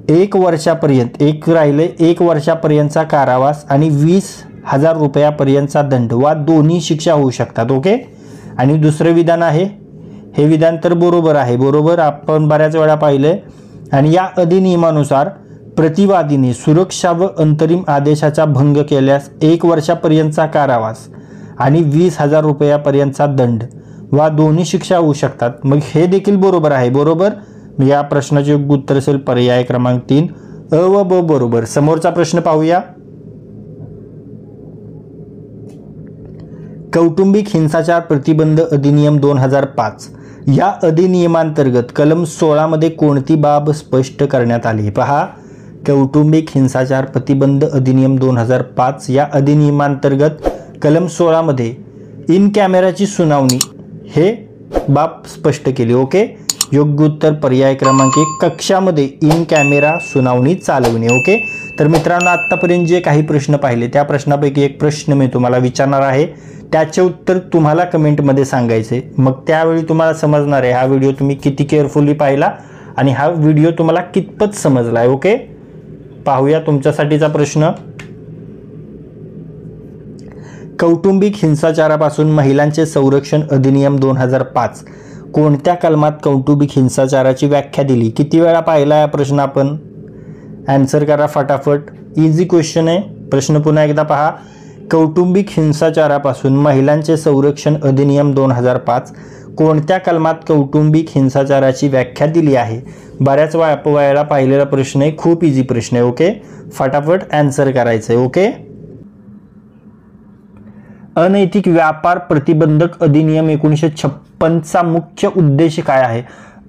1 वर्षापर्यंत, एक राहिले 1 वर्षापर्यंतचा कारावास आणि 20,000 रुपयापर्यंतचा दंड वा दोन्ही शिक्षा होऊ शकतात. ओके, आणि दुसरे विधान आहे, हे विधान तर बरोबर आहे. बरोबर, आपण बऱ्याच वेळा पाहिले. आणि या अधिनियमानुसार प्रतिवादीने सुरक्षा व अंतरिम आदेशाचा भंग केल्यास 1 वर्षापर्यंतचा कारावास आणि 20,000 रुपयापर्यंतचा दंड वा दोन्ही शिक्षा होऊ शकतात. मग हे देखील बरोबर आहे. बरोबर, या प्रश्नाचे योग्य उत्तर असेल पर्याय क्रमांक 3, अ व ब बरोबर. समोरचा प्रश्न पाहूया. कौटुंबिक हिंसाचार प्रतिबंध अधिनियम 2005 या अधिनियमांतर्गत कलम 16 मध्ये कोणती बाब स्पष्ट करण्यात आली? पहा, कौटुंबिक हिंसाचार प्रतिबंध अधिनियम 2005 या अधिनियमांतर्गत कलम 16 मध्ये इन कॅमेराची सुनावणी हे बाब स्पष्ट केली. ओके, योग्य उत्तर पर्याय क्रमांक 1, कक्षामध्ये इन कॅमेरा सुनावणी चालवणे. ओके, तर मित्रांनो, आत्तापर्यंत जे काही प्रश्न पाहिले त्या प्रश्नापैकी एक प्रश्न मी तुम्हाला विचारणार आहे, त्याचे उत्तर तुम्हाला कमेंटमध्ये सांगायचे. मग त्यावेळी तुम्हाला समजणार आहे हा व्हिडिओ तुम्ही किती केअरफुली पाहिला आणि हा व्हिडिओ तुम्हाला कितपत समजला आहे. ओके, पाहूया तुमच्यासाठीचा प्रश्न. कौटुंबिक हिंसाचारापासून महिलांचे संरक्षण अधिनियम 2005 कोणत्या कलमात कौटुंबिक हिंसाचाराची व्याख्या दिली? किती वेळा पाहिला हा प्रश्न आपण? आन्सर करा फटाफट, इझी क्वेश्चन आहे. प्रश्न पुन्हा एकदा पहा, कौटुंबिक हिंसाचारापासून महिलांचे संरक्षण अधिनियम 2005 कोणत्या कलमात कौटुंबिक हिंसाचाराची व्याख्या दिली आहे? बऱ्याच वेळेला पाहिलेला प्रश्न आहे, खूप इझी प्रश्न आहे. ओके, फटाफट आन्सर करायचं आहे. ओके. अनैतिक व्यापार प्रतिबंधक अधिनियम 1956चा मुख्य उद्देश काय आहे?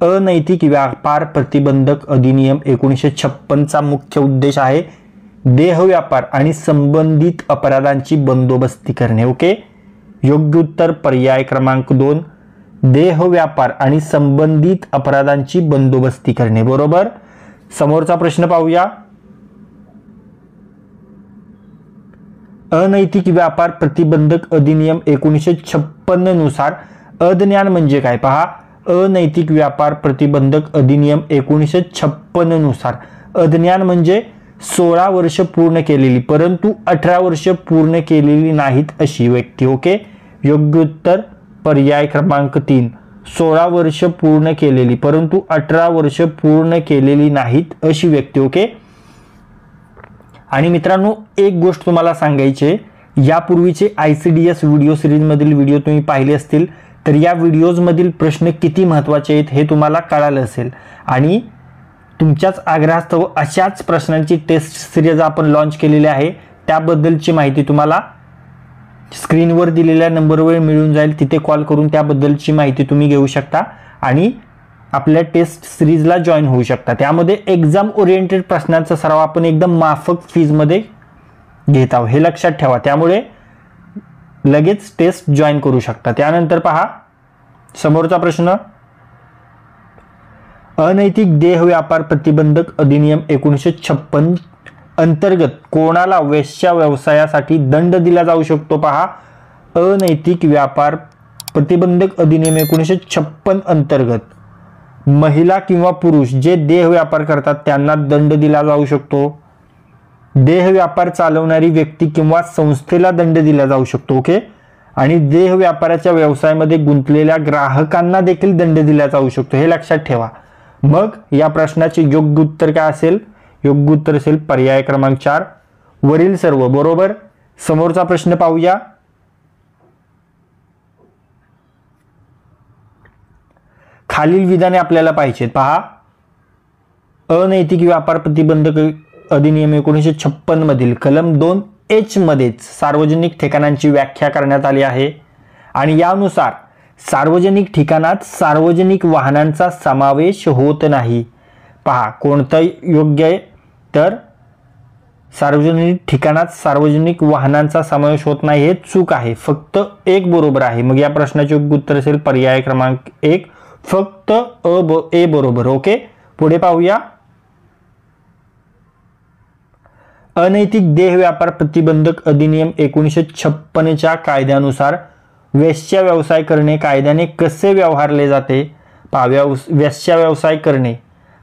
अनैतिक व्यापार प्रतिबंधक अधिनियम 1956चा मुख्य उद्देश आहे देह व्यापार आणि संबंधित अपराधांची बंदोबस्ती करणे. ओके, योग्य उत्तर पर्याय क्रमांक 2, देह व्यापार आणि संबंधित अपराधांची बंदोबस्ती करणे. बरोबर. समोरचा प्रश्न पाहूया. अनैतिक व्यापार प्रतिबंधक अधिनियम 1956 नुसार अज्ञान म्हणजे काय? पहा, अनैतिक व्यापार प्रतिबंधक अधिनियम 1956 नुसार अज्ञान म्हणजे 16 वर्ष पूर्ण केलेली परंतु 18 वर्ष पूर्ण केलेली नाहीत अशी व्यक्ती. ओके, योग्य उत्तर पर्याय क्रमांक 3, 16 वर्ष पूर्ण केलेली परंतु 18 वर्ष पूर्ण केलेली नाहीत अशी व्यक्ती. ओके. आणि मित्रांनो, एक गोष्ट तुम्हाला सांगायची आहे, यापूर्वीचे ICDS व्हिडिओ सिरीजमधील व्हिडिओ तुम्ही पाहिले असतील तर या व्हिडिओजमधील प्रश्न किती महत्त्वाचे आहेत हे तुम्हाला कळालं असेल. आणि तुमच्याच आग्रहास्तव अशाच प्रश्नांची टेस्ट सिरीज आपण लॉन्च केलेली आहे. त्याबद्दलची माहिती तुम्हाला स्क्रीनवर दिलेल्या नंबरवर मिळून जाईल. तिथे कॉल करून त्याबद्दलची माहिती तुम्ही घेऊ शकता आणि आपल्या टेस्ट सिरीजला जॉईन होऊ शकता. त्यामध्ये एक्झाम ओरिएंटेड प्रश्नांचा सराव आपण एकदम माफक फीजमध्ये घेत आहोत, हे लक्षात ठेवा. त्यामुळे लगेच टेस्ट जॉईन करू शकता. त्यानंतर पहा समोरचा प्रश्न. अनैतिक देह व्यापार प्रतिबंधक अधिनियम 1956 अंतर्गत कोणाला वेश्या व्यवसायासाठी दंड दिला जाऊ शकतो? पहा, अनैतिक व्यापार प्रतिबंधक अधिनियम 1956 अंतर्गत महिला किंवा पुरुष जे देह व्यापार करतात त्यांना दंड दिला जाऊ शकतो. देह व्यापार चालवणारी व्यक्ती किंवा संस्थेला दंड दिला जाऊ शकतो. ओके. आणि देह व्यापाराच्या व्यवसायामध्ये गुंतलेल्या ग्राहकांना देखील दंड दिला जाऊ शकतो, हे लक्षात ठेवा. मग या प्रश्नाचे योग्य उत्तर काय असेल? योग्य उत्तर असेल पर्याय क्रमांक 4, वरील सर्व. बरोबर. समोरचा प्रश्न पाहूया. खालील विधाने आपल्याला पाहिजेत. पहा, अनैतिक व्यापार प्रतिबंधक अधिनियम 1956 मधील कलम 2H मध्येच सार्वजनिक ठिकाणांची व्याख्या करण्यात आली आहे आणि यानुसार सार्वजनिक ठिकाणात सार्वजनिक वाहनांचा समावेश होत नाही. पहा, कोणतं योग्य आहे? तर सार्वजनिक ठिकाणात सार्वजनिक वाहनांचा समावेश होत नाही हे चूक आहे. फक्त एक बरोबर आहे. मग या प्रश्नाचे योग्य उत्तर असेल पर्याय क्रमांक 1, फक्त ए बरोबर. ओके, पुढे पाहूया. अनैतिक देह व्यापार प्रतिबंधक अधिनियम 1956च्या कायद्यानुसार वेश्या व्यवसाय करणे कायद्याने कसे व्यवहारले जाते? वेश्या व्यवसाय करणे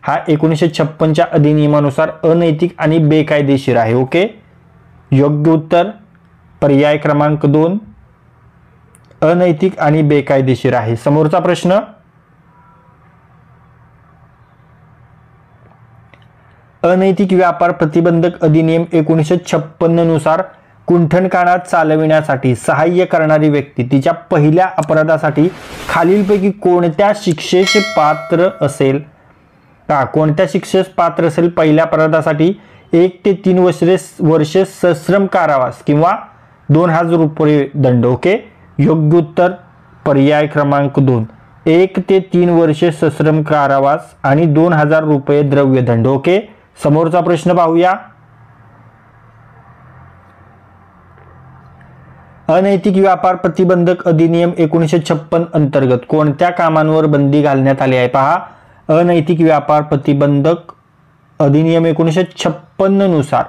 हा 1956च्या अधिनियमानुसार अनैतिक आणि बेकायदेशीर आहे. ओके, योग्य उत्तर पर्याय क्रमांक 2, अनैतिक आणि बेकायदेशीर आहे. समोरचा प्रश्न. अनैतिक व्यापार प्रतिबंधक अधिनियम 1956 नुसार कुंठणकानात चालविण्यासाठी सहाय्य करणारी व्यक्ती तिच्या पहिल्या अपराधासाठी खालीलपैकी कोणत्या शिक्षेस पात्र असेल? कोणत्या शिक्षेस पात्र असेल? पहिल्या अपराधासाठी 1 ते 3 वर्षे सश्रम कारावास किंवा 2000 रुपये दंड. ओके, योग्य उत्तर पर्याय क्रमांक 2, 1 ते 3 वर्षे सश्रम कारावास आणि 2000 रुपये द्रव्यदंड. ओके, समोरचा प्रश्न पाहूया. अनैतिक व्यापार प्रतिबंधक अधिनियम 1956 अंतर्गत कोणत्या कामांवर बंदी घालण्यात आली आहे? पहा, अनैतिक व्यापार प्रतिबंधक अधिनियम 1956 नुसार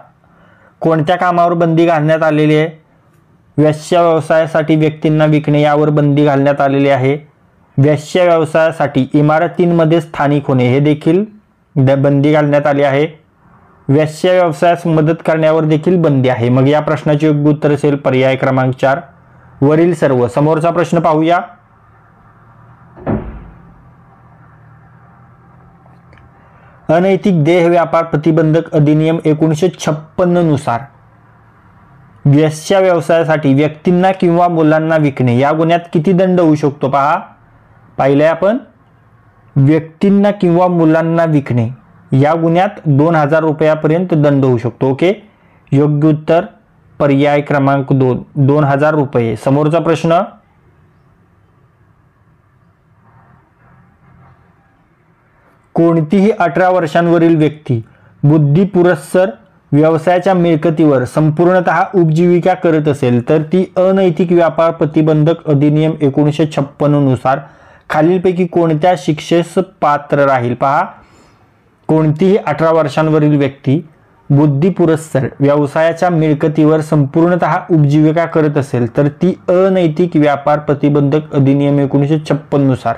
कोणत्या कामावर बंदी घालण्यात आलेली आहे? वेश्या व्यवसायासाठी व्यक्तींना विकणे यावर बंदी घालण्यात आलेली आहे. वेश्या व्यवसायासाठी इमारतींमध्ये स्थानिक होणे हे देखील बंदी घालण्यात आली आहे. वेश्या व्यवसायास मदत करण्यावर देखील बंदी आहे. मग या प्रश्नाचे योग्य उत्तर असेल पर्याय क्रमांक 4, वरील सर्व. समोरचा प्रश्न पाहूया. अनैतिक देह व्यापार प्रतिबंधक अधिनियम 1956 नुसार वेश्या व्यवसायासाठी व्यक्तींना किंवा मुलांना विकणे या गुन्ह्यात किती दंड होऊ शकतो? पहा, पाहिलंय आपण. व्यक्तींना किंवा मुलांना विकणे या गुन्ह्यात 2000 रुपयापर्यंत दंड होऊ शकतो. ओके, योग्य उत्तर पर्याय क्रमांक 2, 2000 रुपये. समोरचा प्रश्न, कोणतीही 18 वर्षांवरील व्यक्ती बुद्धिपुरस्सर व्यवसायाच्या मिळकतीवर संपूर्णतः उपजीविका करत असेल तर ती अनैतिक व्यापार प्रतिबंधक अधिनियम 1956 नुसार खालीलपैकी कोणत्या शिक्षेस पात्र राहील. पहा, कोणतीही 18 वर्षांवरील व्यक्ती बुद्धिपुरस्सर व्यवसायाच्या मिळकतीवर संपूर्णतः उपजीविका करत असेल तर ती अनैतिक व्यापार प्रतिबंधक अधिनियम 1956 नुसार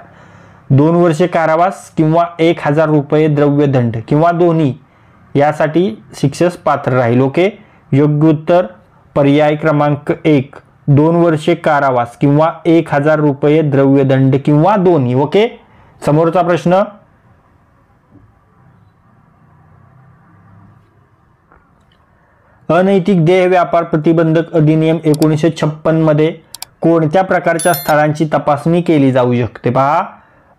2 वर्षे कारावास किंवा 1000 रुपये द्रव्यदंड किंवा दोन्ही यासाठी शिक्षेस पात्र राहील. ओके, योग्य उत्तर पर्याय क्रमांक 1, 2 वर्षे कारावास किंवा 1000 रुपये द्रव्यदंड किंवा दोन्ही. ओके, समोरचा प्रश्न, अनैतिक देह व्यापार प्रतिबंधक अधिनियम 1956 मध्ये कोणत्या प्रकारच्या स्थळांची तपासणी केली जाऊ शकते. पहा,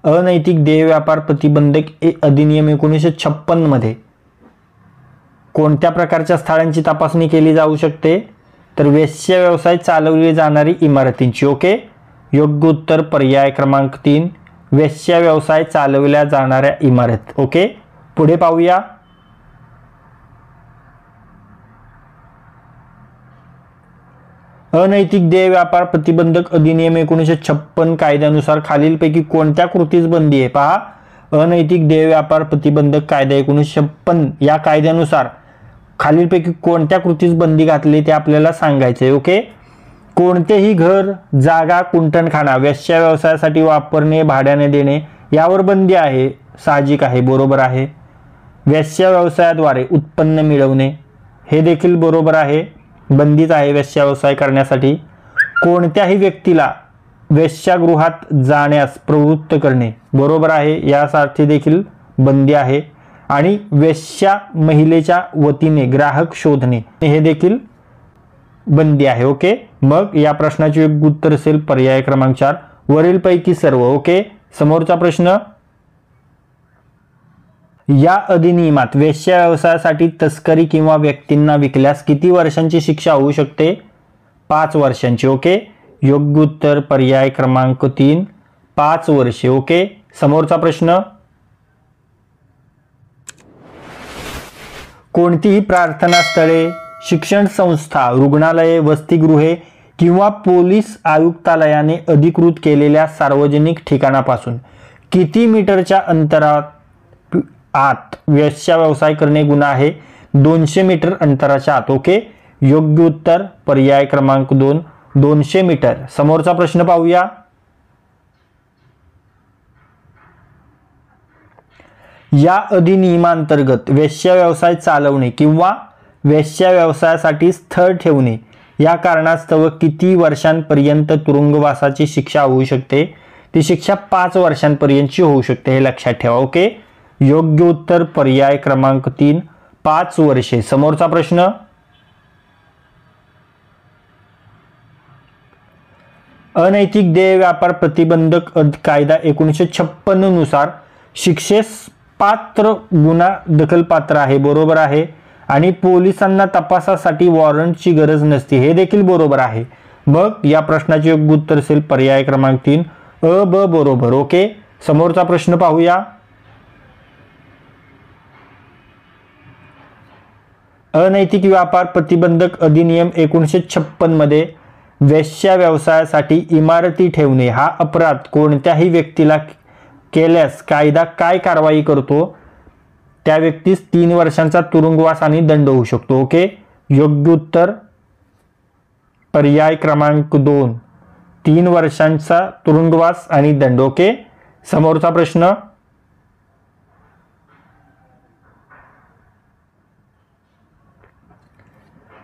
अनैतिक देह व्यापार प्रतिबंधक अधिनियम 1956 मध्ये कोणत्या प्रकारच्या स्थळांची तपासणी केली जाऊ शकते, तर वेश्या व्यवसाय चालवली जाणारी इमारतींची. ओके, योग्य उत्तर पर्याय क्रमांक 3, वेश्या व्यवसाय चालवल्या जाणाऱ्या इमारत. ओके, पुढे पाहूया. अनैतिक देह व्यापार प्रतिबंधक अधिनियम 1956 कायद्यानुसार खालीलपैकी कोणत्या कृतीस बंदी आहे. पहा, अनैतिक देह व्यापार प्रतिबंधक कायदा 1956 या कायद्यानुसार खालीलपैकी कोणत्या कृतीस बंदी घातली ते आपल्याला सांगायचे. ओके, कोणतेही घर, जागा, कुंटणखाना वेश्या व्यवसायासाठी वापरणे, भाड्याने देणे यावर बंदी आहे. साहजिक आहे, बरोबर आहे. वेश्या व्यवसायाद्वारे उत्पन्न मिळवणे हे देखील बरोबर आहे, बंदीच आहे वेश्या व्यवसाय करण्यासाठी. कोणत्याही व्यक्तीला वेश्यागृहात जाण्यास प्रवृत्त करणे बरोबर आहे, यासाठी देखील बंदी आहे. आणि वेश्या महिलेच्या वतीने ग्राहक शोधणे हे देखील बंदी आहे. ओके, मग या प्रश्नाचे योग्य उत्तर असेल पर्याय क्रमांक 4, वरीलपैकी सर्व. ओके, समोरचा प्रश्न, या अधिनियमात वेश्या व्यवसायासाठी तस्करी किंवा व्यक्तींना विकल्यास किती वर्षांची शिक्षा होऊ शकते. 5 वर्षांची. ओके, योग्य उत्तर पर्याय क्रमांक 3, 5 वर्षे. ओके, समोरचा प्रश्न, कोणतीही प्रार्थना स्थळे, शिक्षण संस्था, रुग्णालये, वसतिगृहे किंवा पोलीस आयुक्तालयाने अधिकृत केलेल्या सार्वजनिक ठिकाणापासून किती मीटरच्या अंतरात आत वेश्या व्यवसाय करणे गुन्हा आहे. 200 मीटर अंतराच्या आत. ओके, योग्य उत्तर पर्याय क्रमांक 2, 200 मीटर. समोरचा प्रश्न पाहूया. या अधिनियमांतर्गत वेश्या व्यवसाय चालवणे किंवा वेश्या व्यवसायासाठी स्थळ ठेवणे या कारणास्तव किती वर्षांपर्यंत तुरुंगवासाची शिक्षा होऊ शकते. ती शिक्षा 5 वर्षांपर्यंतची होऊ शकते, हे लक्षात ठेवा. ओके, योग्य उत्तर पर्याय क्रमांक 3, 5 वर्षे. समोरचा प्रश्न, अनैतिक देह व्यापार प्रतिबंधक कायदा 1956 नुसार शिक्षेस पात्र गुन्हा दखलपात्र आहे. बरोबर आहे. आणि पोलिसांना तपासासाठी वॉरंटची गरज नसते, हे देखील बरोबर आहे. मग या प्रश्नाचे योग्य उत्तर असेल पर्याय क्रमांक 3, अ, ब बरोबर. ओके, समोरचा प्रश्न पाहूया. अनैतिक व्यापार प्रतिबंधक अधिनियम 1956 मध्ये वेश्या व्यवसायासाठी इमारती ठेवणे हा अपराध कोणत्याही व्यक्तीला केल्यास कायदा काय कारवाई करतो. त्या व्यक्तीस 3 वर्षांचा तुरुंगवास आणि दंड होऊ शकतो. ओके, योग्य उत्तर पर्याय क्रमांक 2, 3 वर्षांचा तुरुंगवास आणि दंड. ओके, समोरचा प्रश्न,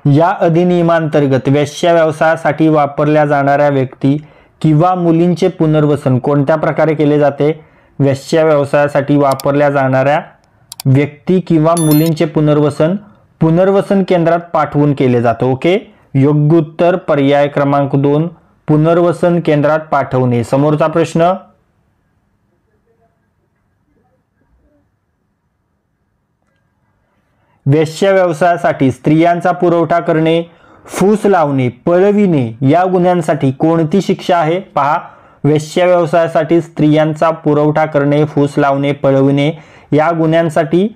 या अधिनियमांतर्गत वेश्या व्यवसायासाठी वापरल्या जाणाऱ्या व्यक्ती किंवा मुलींचे पुनर्वसन कोणत्या प्रकारे केले जाते. वेश्या व्यवसायासाठी वापरल्या जाणाऱ्या व्यक्ती किंवा मुलींचे पुनर्वसन केंद्रात पाठवून केले जाते. ओके, योग्य उत्तर पर्याय क्रमांक 2, पुनर्वसन केंद्रात पाठवणे. समोरचा प्रश्न, वेश्या व्यवसायासाठी स्त्रियांचा पुरवठा करणे, फूस लावणे, पळविणे या गुन्ह्यांसाठी कोणती शिक्षा आहे? पहा, वेश्या व्यवसायासाठी स्त्रियांचा पुरवठा करणे, फूस लावणे, पळविणे या गुन्ह्यांसाठी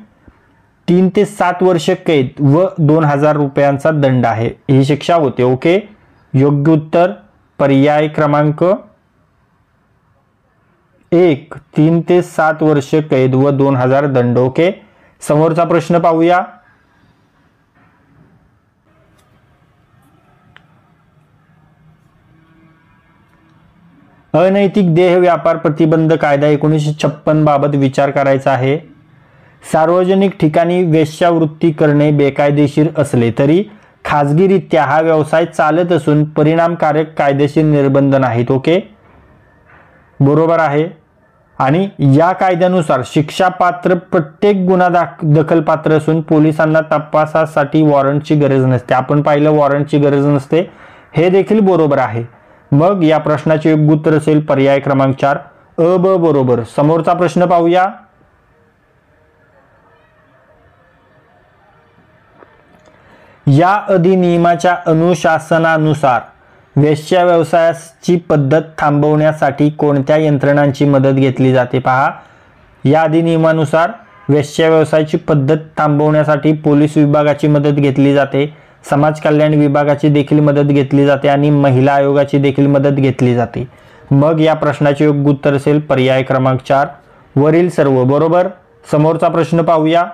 3 ते 7 वर्ष कैद व 2000 रुपयांचा दंड आहे, ही शिक्षा होते. ओके, योग्य उत्तर पर्याय क्रमांक 1, 3 ते 7 वर्ष कैद व 2000 दंड. ओके, समोरचा प्रश्न पाहूया. अनैतिक देह व्यापार प्रतिबंध कायदा 1956 बाबत विचार करायचा आहे. सार्वजनिक ठिकाणी वेश्यावृत्ती करणे बेकायदेशीर असले तरी खाजगीरित्या हा व्यवसाय चालत असून परिणामकारक कायदेशीर निर्बंध नाहीत. ओके, बरोबर आहे. आणि या कायद्यानुसार शिक्षापात्र प्रत्येक गुन्हा दखलपात्र असून पोलिसांना तपासासाठी वॉरंटची गरज नसते. आपण पाहिलं वॉरंटची गरज नसते, हे देखील बरोबर आहे. मग या प्रश्नाचे योग्य उत्तर असेल पर्याय क्रमांक 4 अ ब बरोबर. समोरचा प्रश्न पाहूया. या अधिनियमाच्या अनुशासनानुसार वेश्या व्यवसायाची पद्धत थांबवण्यासाठी कोणत्या यंत्रणांची मदत घेतली जाते? पहा, या अधिनियमानुसार वेश्या व्यवसायाची पद्धत थांबवण्यासाठी पोलीस विभागाची मदत घेतली जाते, समाज कल्याण विभागाची देखील मदत घेतली जाते आणि महिला आयोगाची देखील मदत घेतली जाते. मग या प्रश्नाचे योग्य उत्तर असेल पर्याय क्रमांक 4 वरील सर्व बरोबर. समोरचा प्रश्न पाहूया.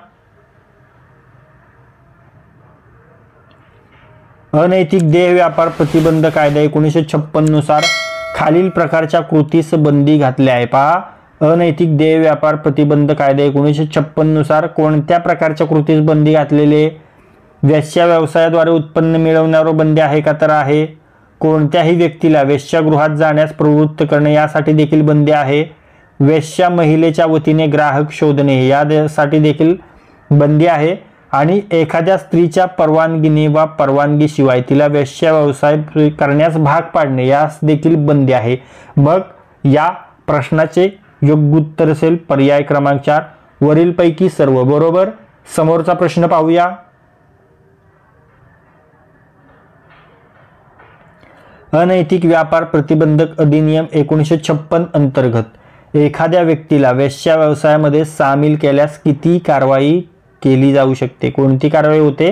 अनैतिक देह व्यापार प्रतिबंध कायदा 1956 नुसार खालील प्रकारच्या कृतीस बंदी घातली आहे. पहा, अनैतिक देह व्यापार प्रतिबंध कायदा 1956 नुसार कोणत्या प्रकारच्या कृतीस बंदी घातलेली आहे? वेश्या व्यवसायाद्वारे उत्पन्न मिळवण्यावर बंदी आहे का? तर आहे. कोणत्याही व्यक्तीला वेश्यागृहात जाण्यास प्रवृत्त करणे यासाठी देखील बंदी आहे. वेश्या महिलेच्या वतीने ग्राहक शोधणे यासाठी देखील बंदी आहे. आणि एखाद्या स्त्रीच्या परवानगीने वा परवानगीशिवाय तिला वेश्या व्यवसाय करण्यास भाग पाडणे यास देखील बंदी आहे. मग या प्रश्नाचे योग्य उत्तर असेल पर्याय क्रमांक 4 वरीलपैकी सर्व बरोबर. समोरचा प्रश्न पाहूया. अनैतिक व्यापार प्रतिबंधक अधिनियम 1956 अंतर्गत एखाद्या व्यक्तीला वेश्या व्यवसायामध्ये सामील केल्यास किती कारवाई केली जाऊ शकते? कोणती कारवाई होते?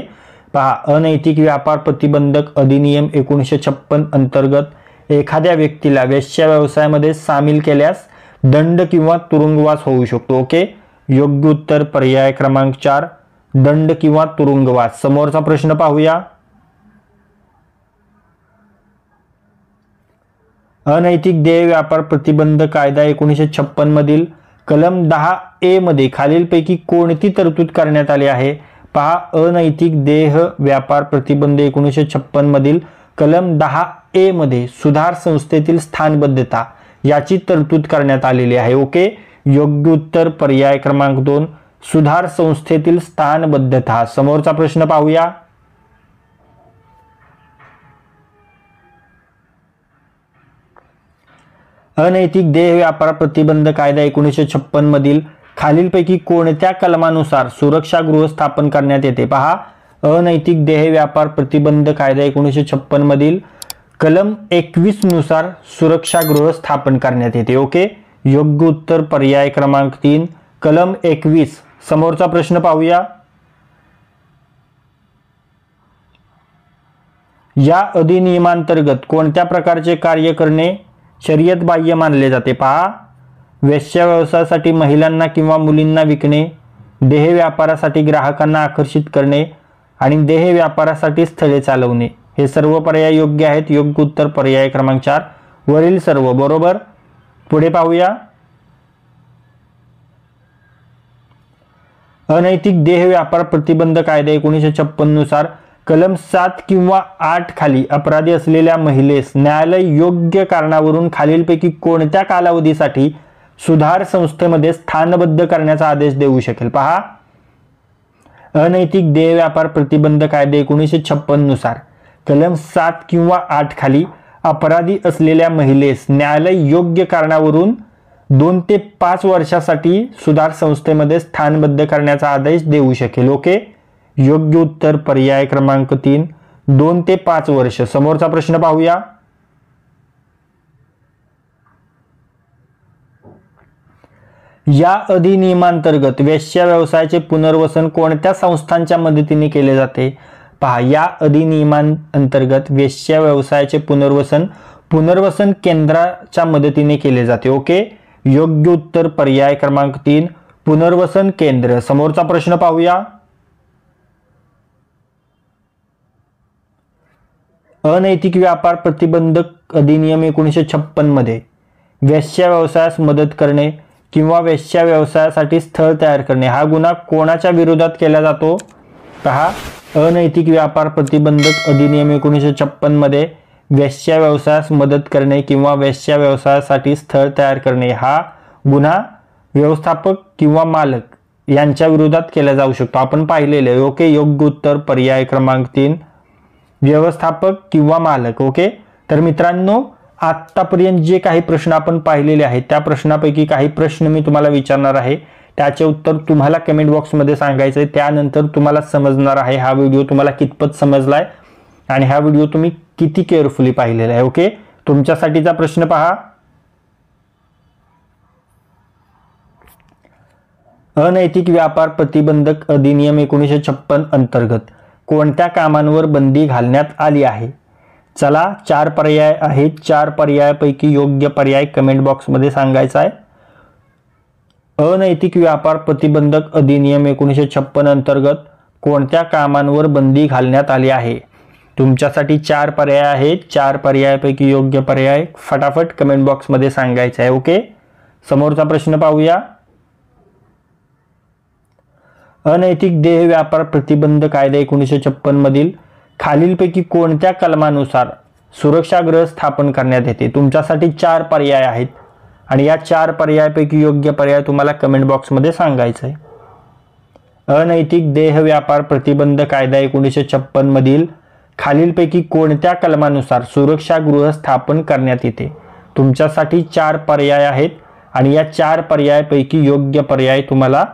पहा, अनैतिक व्यापार प्रतिबंधक अधिनियम 1956 अंतर्गत एखाद्या व्यक्तीला वेश्या व्यवसायामध्ये सामील केल्यास दंड किंवा तुरुंगवास होऊ शकतो. ओके, योग्य उत्तर पर्याय क्रमांक 4 दंड किंवा तुरुंगवास. समोरचा प्रश्न पाहूया. अनैतिक देह व्यापार प्रतिबंध कायदा 1956 मधील कलम 10A मध्ये खालीलपैकी कोणती तरतूद करण्यात आली आहे? पहा, अनैतिक देह व्यापार प्रतिबंध 1956 मधील कलम 10A मध्ये सुधार संस्थेतील स्थानबद्धता याची तरतूद करण्यात आलेली आहे. ओके, योग्य उत्तर पर्याय क्रमांक 2 सुधार संस्थेतील स्थानबद्धता. समोरचा प्रश्न पाहूया. अनैतिक देह व्यापार प्रतिबंध कायदा 1956 मधील खालीलपैकी कोणत्या कलमानुसार सुरक्षागृह स्थापन करण्यात येते? पहा, अनैतिक देह व्यापार प्रतिबंध कायदा 1956 मधील कलम 21 नुसार सुरक्षागृह स्थापन करण्यात येते. ओके, योग्य उत्तर पर्याय क्रमांक 3 कलम 21. समोरचा प्रश्न पाहूया. या अधिनियमांतर्गत कोणत्या प्रकारचे कार्य करणे शर्यतबाह्य मानले जाते? पहा, वेश्या व्यवसायासाठी महिलांना किंवा मुलींना विकणे, देह व्यापारासाठी ग्राहकांना आकर्षित करणे आणि देह व्यापारासाठी स्थळे चालवणे हे सर्व पर्याय योग्य आहेत. योग्य उत्तर पर्याय क्रमांक 4 वरील सर्व बरोबर. पुढे पाहूया. अनैतिक देह व्यापार प्रतिबंध कायदा 1956 नुसार कलम 7 किंवा 8 खाली अपराधी असलेल्या महिलेस न्यायालय योग्य कारणावरून खालीलपैकी कोणत्या कालावधीसाठी सुधार संस्थेमध्ये स्थानबद्ध करण्याचा आदेश देऊ शकेल? पहा, अनैतिक देह व्यापार प्रतिबंध कायदे 1956 नुसार कलम 7 किंवा 8 खाली अपराधी असलेल्या महिलेस न्यायालय योग्य कारणावरून 2 ते 5 वर्षासाठी सुधार संस्थेमध्ये स्थानबद्ध करण्याचा आदेश देऊ शकेल. ओके, योग्य उत्तर पर्याय क्रमांक 3 2 ते 5 वर्ष. समोरचा प्रश्न पाहूया. या अधिनियमांतर्गत वेश्या व्यवसायाचे पुनर्वसन कोणत्या संस्थांच्या मदतीने केले जाते? पहा, या अधिनियमांतर्गत वेश्या व्यवसायाचे पुनर्वसन केंद्राच्या मदतीने केले जाते. ओके, योग्य उत्तर पर्याय क्रमांक 3 पुनर्वसन केंद्र. समोरचा प्रश्न पाहूया. अनैतिक व्यापार प्रतिबंधक अधिनियम 1956 मध्ये वेश्या व्यवसायास मदत करणे किंवा वेश्या व्यवसायासाठी स्थळ तयार करणे हा गुन्हा कोणाच्या विरोधात केला जातो? पहा, अनैतिक व्यापार प्रतिबंधक अधिनियम 1956 मध्ये वेश्या व्यवसायास मदत करणे किंवा वेश्या व्यवसायासाठी स्थळ तयार करणे हा गुन्हा व्यवस्थापक किंवा मालक यांच्या विरोधात केला जाऊ शकतो. आपण पाहिलेले. ओके, योग्य उत्तर पर्याय क्रमांक 3 व्यवस्थापक किंवा मालक. ओके, तर मित्रांनो, आत्तापर्यंत जे काही प्रश्न आपण पाहिलेले आहेत त्या प्रश्नापैकी काही प्रश्न मी तुम्हाला विचारणार आहे. त्याचे उत्तर तुम्हाला कमेंट बॉक्समध्ये सांगायचं आहे. त्यानंतर तुम्हाला समजणार आहे हा व्हिडिओ तुम्हाला कितपत समजलाय आणि हा व्हिडिओ तुम्ही किती केअरफुली पाहिलेला आहे. ओके, तुमच्यासाठीचा प्रश्न पहा. अनैतिक व्यापार प्रतिबंधक अधिनियम 1956 अंतर्गत कोणत्या कामांवर बंदी घालण्यात आली आहे? चला, 4 पर्याय आहेत. 4 पर्यायापैकी योग्य पर्याय कमेंट बॉक्समध्ये सांगायचा आहे. अनैतिक व्यापार प्रतिबंधक अधिनियम 1956 अंतर्गत कोणत्या कामांवर बंदी घालण्यात आली आहे? तुमच्यासाठी 4 पर्याय आहेत. 4 पर्यायापैकी योग्य पर्याय फटाफट कमेंट बॉक्समध्ये सांगायचा आहे. ओके, समोरचा प्रश्न पाहूया. अनैतिक देह व्यापार प्रतिबंध कायदा 1956 मधील खालीलपैकी कोणत्या कलमानुसार सुरक्षागृह स्थापन करण्यात येते? तुमच्यासाठी 4 पर्याय आहेत आणि या 4 पर्यायापैकी योग्य पर्याय तुम्हाला कमेंट बॉक्समध्ये सांगायचं आहे. अनैतिक देह व्यापार प्रतिबंध कायदा 1956 मधील खालीलपैकी कोणत्या कलमानुसार सुरक्षागृह स्थापन करण्यात येते? तुमच्यासाठी 4 पर्याय आहेत आणि या 4 पर्यायापैकी योग्य पर्याय तुम्हाला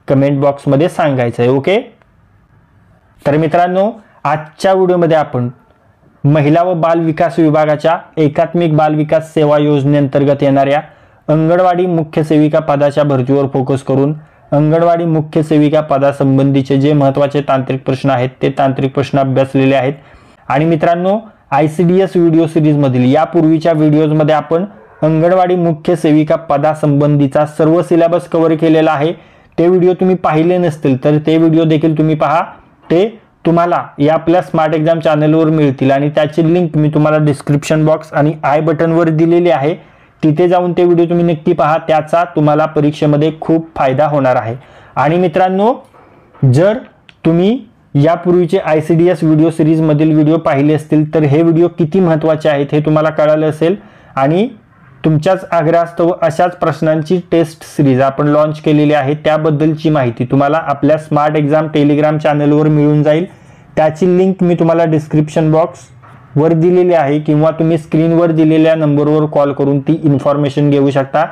कमेंट बॉक्समध्ये सांगायचं आहे. ओके, तर मित्रांनो, आजच्या व्हिडिओमध्ये आपण महिला व बाल विकास विभागाच्या एकात्मिक बाल विकास सेवा योजनेअंतर्गत येणाऱ्या अंगणवाडी मुख्य सेविका पदाच्या भरतीवर फोकस करून अंगणवाडी मुख्य सेविका पदासंबंधीचे जे महत्त्वाचे तांत्रिक प्रश्न आहेत ते तांत्रिक प्रश्न अभ्यासलेले आहेत. आणि मित्रांनो, ICDS व्हिडिओ सिरीजमधील यापूर्वीच्या व्हिडिओजमध्ये आपण अंगणवाडी मुख्य सेविका पदासंबंधीचा सर्व सिलेबस कव्हर केलेला आहे. ते व्हिडिओ तुम्ही पाहिले नसतील तर ते व्हिडिओ देखील तुम्ही पहा. ते तुम्हाला या आपल्या स्मार्ट एक्झाम चॅनलवर मिळतील आणि त्याची लिंक मी तुम्हाला डिस्क्रिप्शन बॉक्स आणि आय बटनवर दिलेली आहे. तिथे जाऊन ते व्हिडिओ तुम्ही नक्की पहा. त्याचा तुम्हाला परीक्षेमध्ये खूप फायदा होणार आहे. आणि मित्रांनो, जर तुम्ही यापूर्वीचे ICDS व्हिडिओ सिरीजमधील व्हिडिओ पाहिले असतील तर हे व्हिडिओ किती महत्त्वाचे आहेत हे तुम्हाला कळालं असेल. आणि तुमच्याच आग्रहास्तव अशाच प्रश्नांची टेस्ट सिरीज आपण लॉन्च केलेली आहे. त्याबद्दलची माहिती तुम्हाला आपल्या स्मार्ट एक्झाम टेलिग्राम चॅनलवर मिळून जाईल. त्याची लिंक मी तुम्हाला डिस्क्रिप्शन बॉक्सवर दिलेली आहे किंवा तुम्ही स्क्रीनवर दिलेल्या नंबरवर कॉल करून ती इन्फॉर्मेशन घेऊ शकता.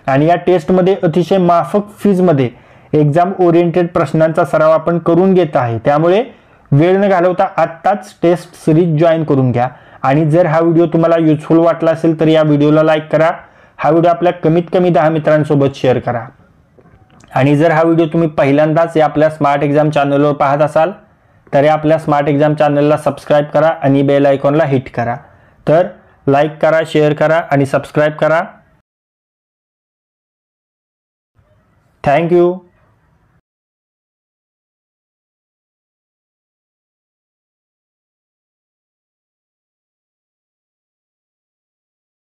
आणि या टेस्टमध्ये अतिशय माफक फीजमध्ये एक्झाम ओरिएंटेड प्रश्नांचा सराव आपण करून घेत आहे. त्यामुळे वेळ न घालवता आत्ताच टेस्ट सिरीज जॉईन करून घ्या. आणि जर हा व्हिडिओ तुम्हाला युजफुल वाटला असेल तर या व्हिडिओला लाईक करा. हा व्हिडिओ आपल्या कमीत कमी 10 मित्रांसोबत शेअर करा. आणि जर हा व्हिडिओ तुम्ही पहिल्यांदाच या आपल्या स्मार्ट एक्झाम चॅनलवर पाहत असाल तर या आपल्या स्मार्ट एक्झाम चॅनलला सबस्क्राईब करा आणि बेल आयकॉनला हिट करा. तर लाईक करा, शेअर करा आणि सबस्क्राईब करा. थँक्यू.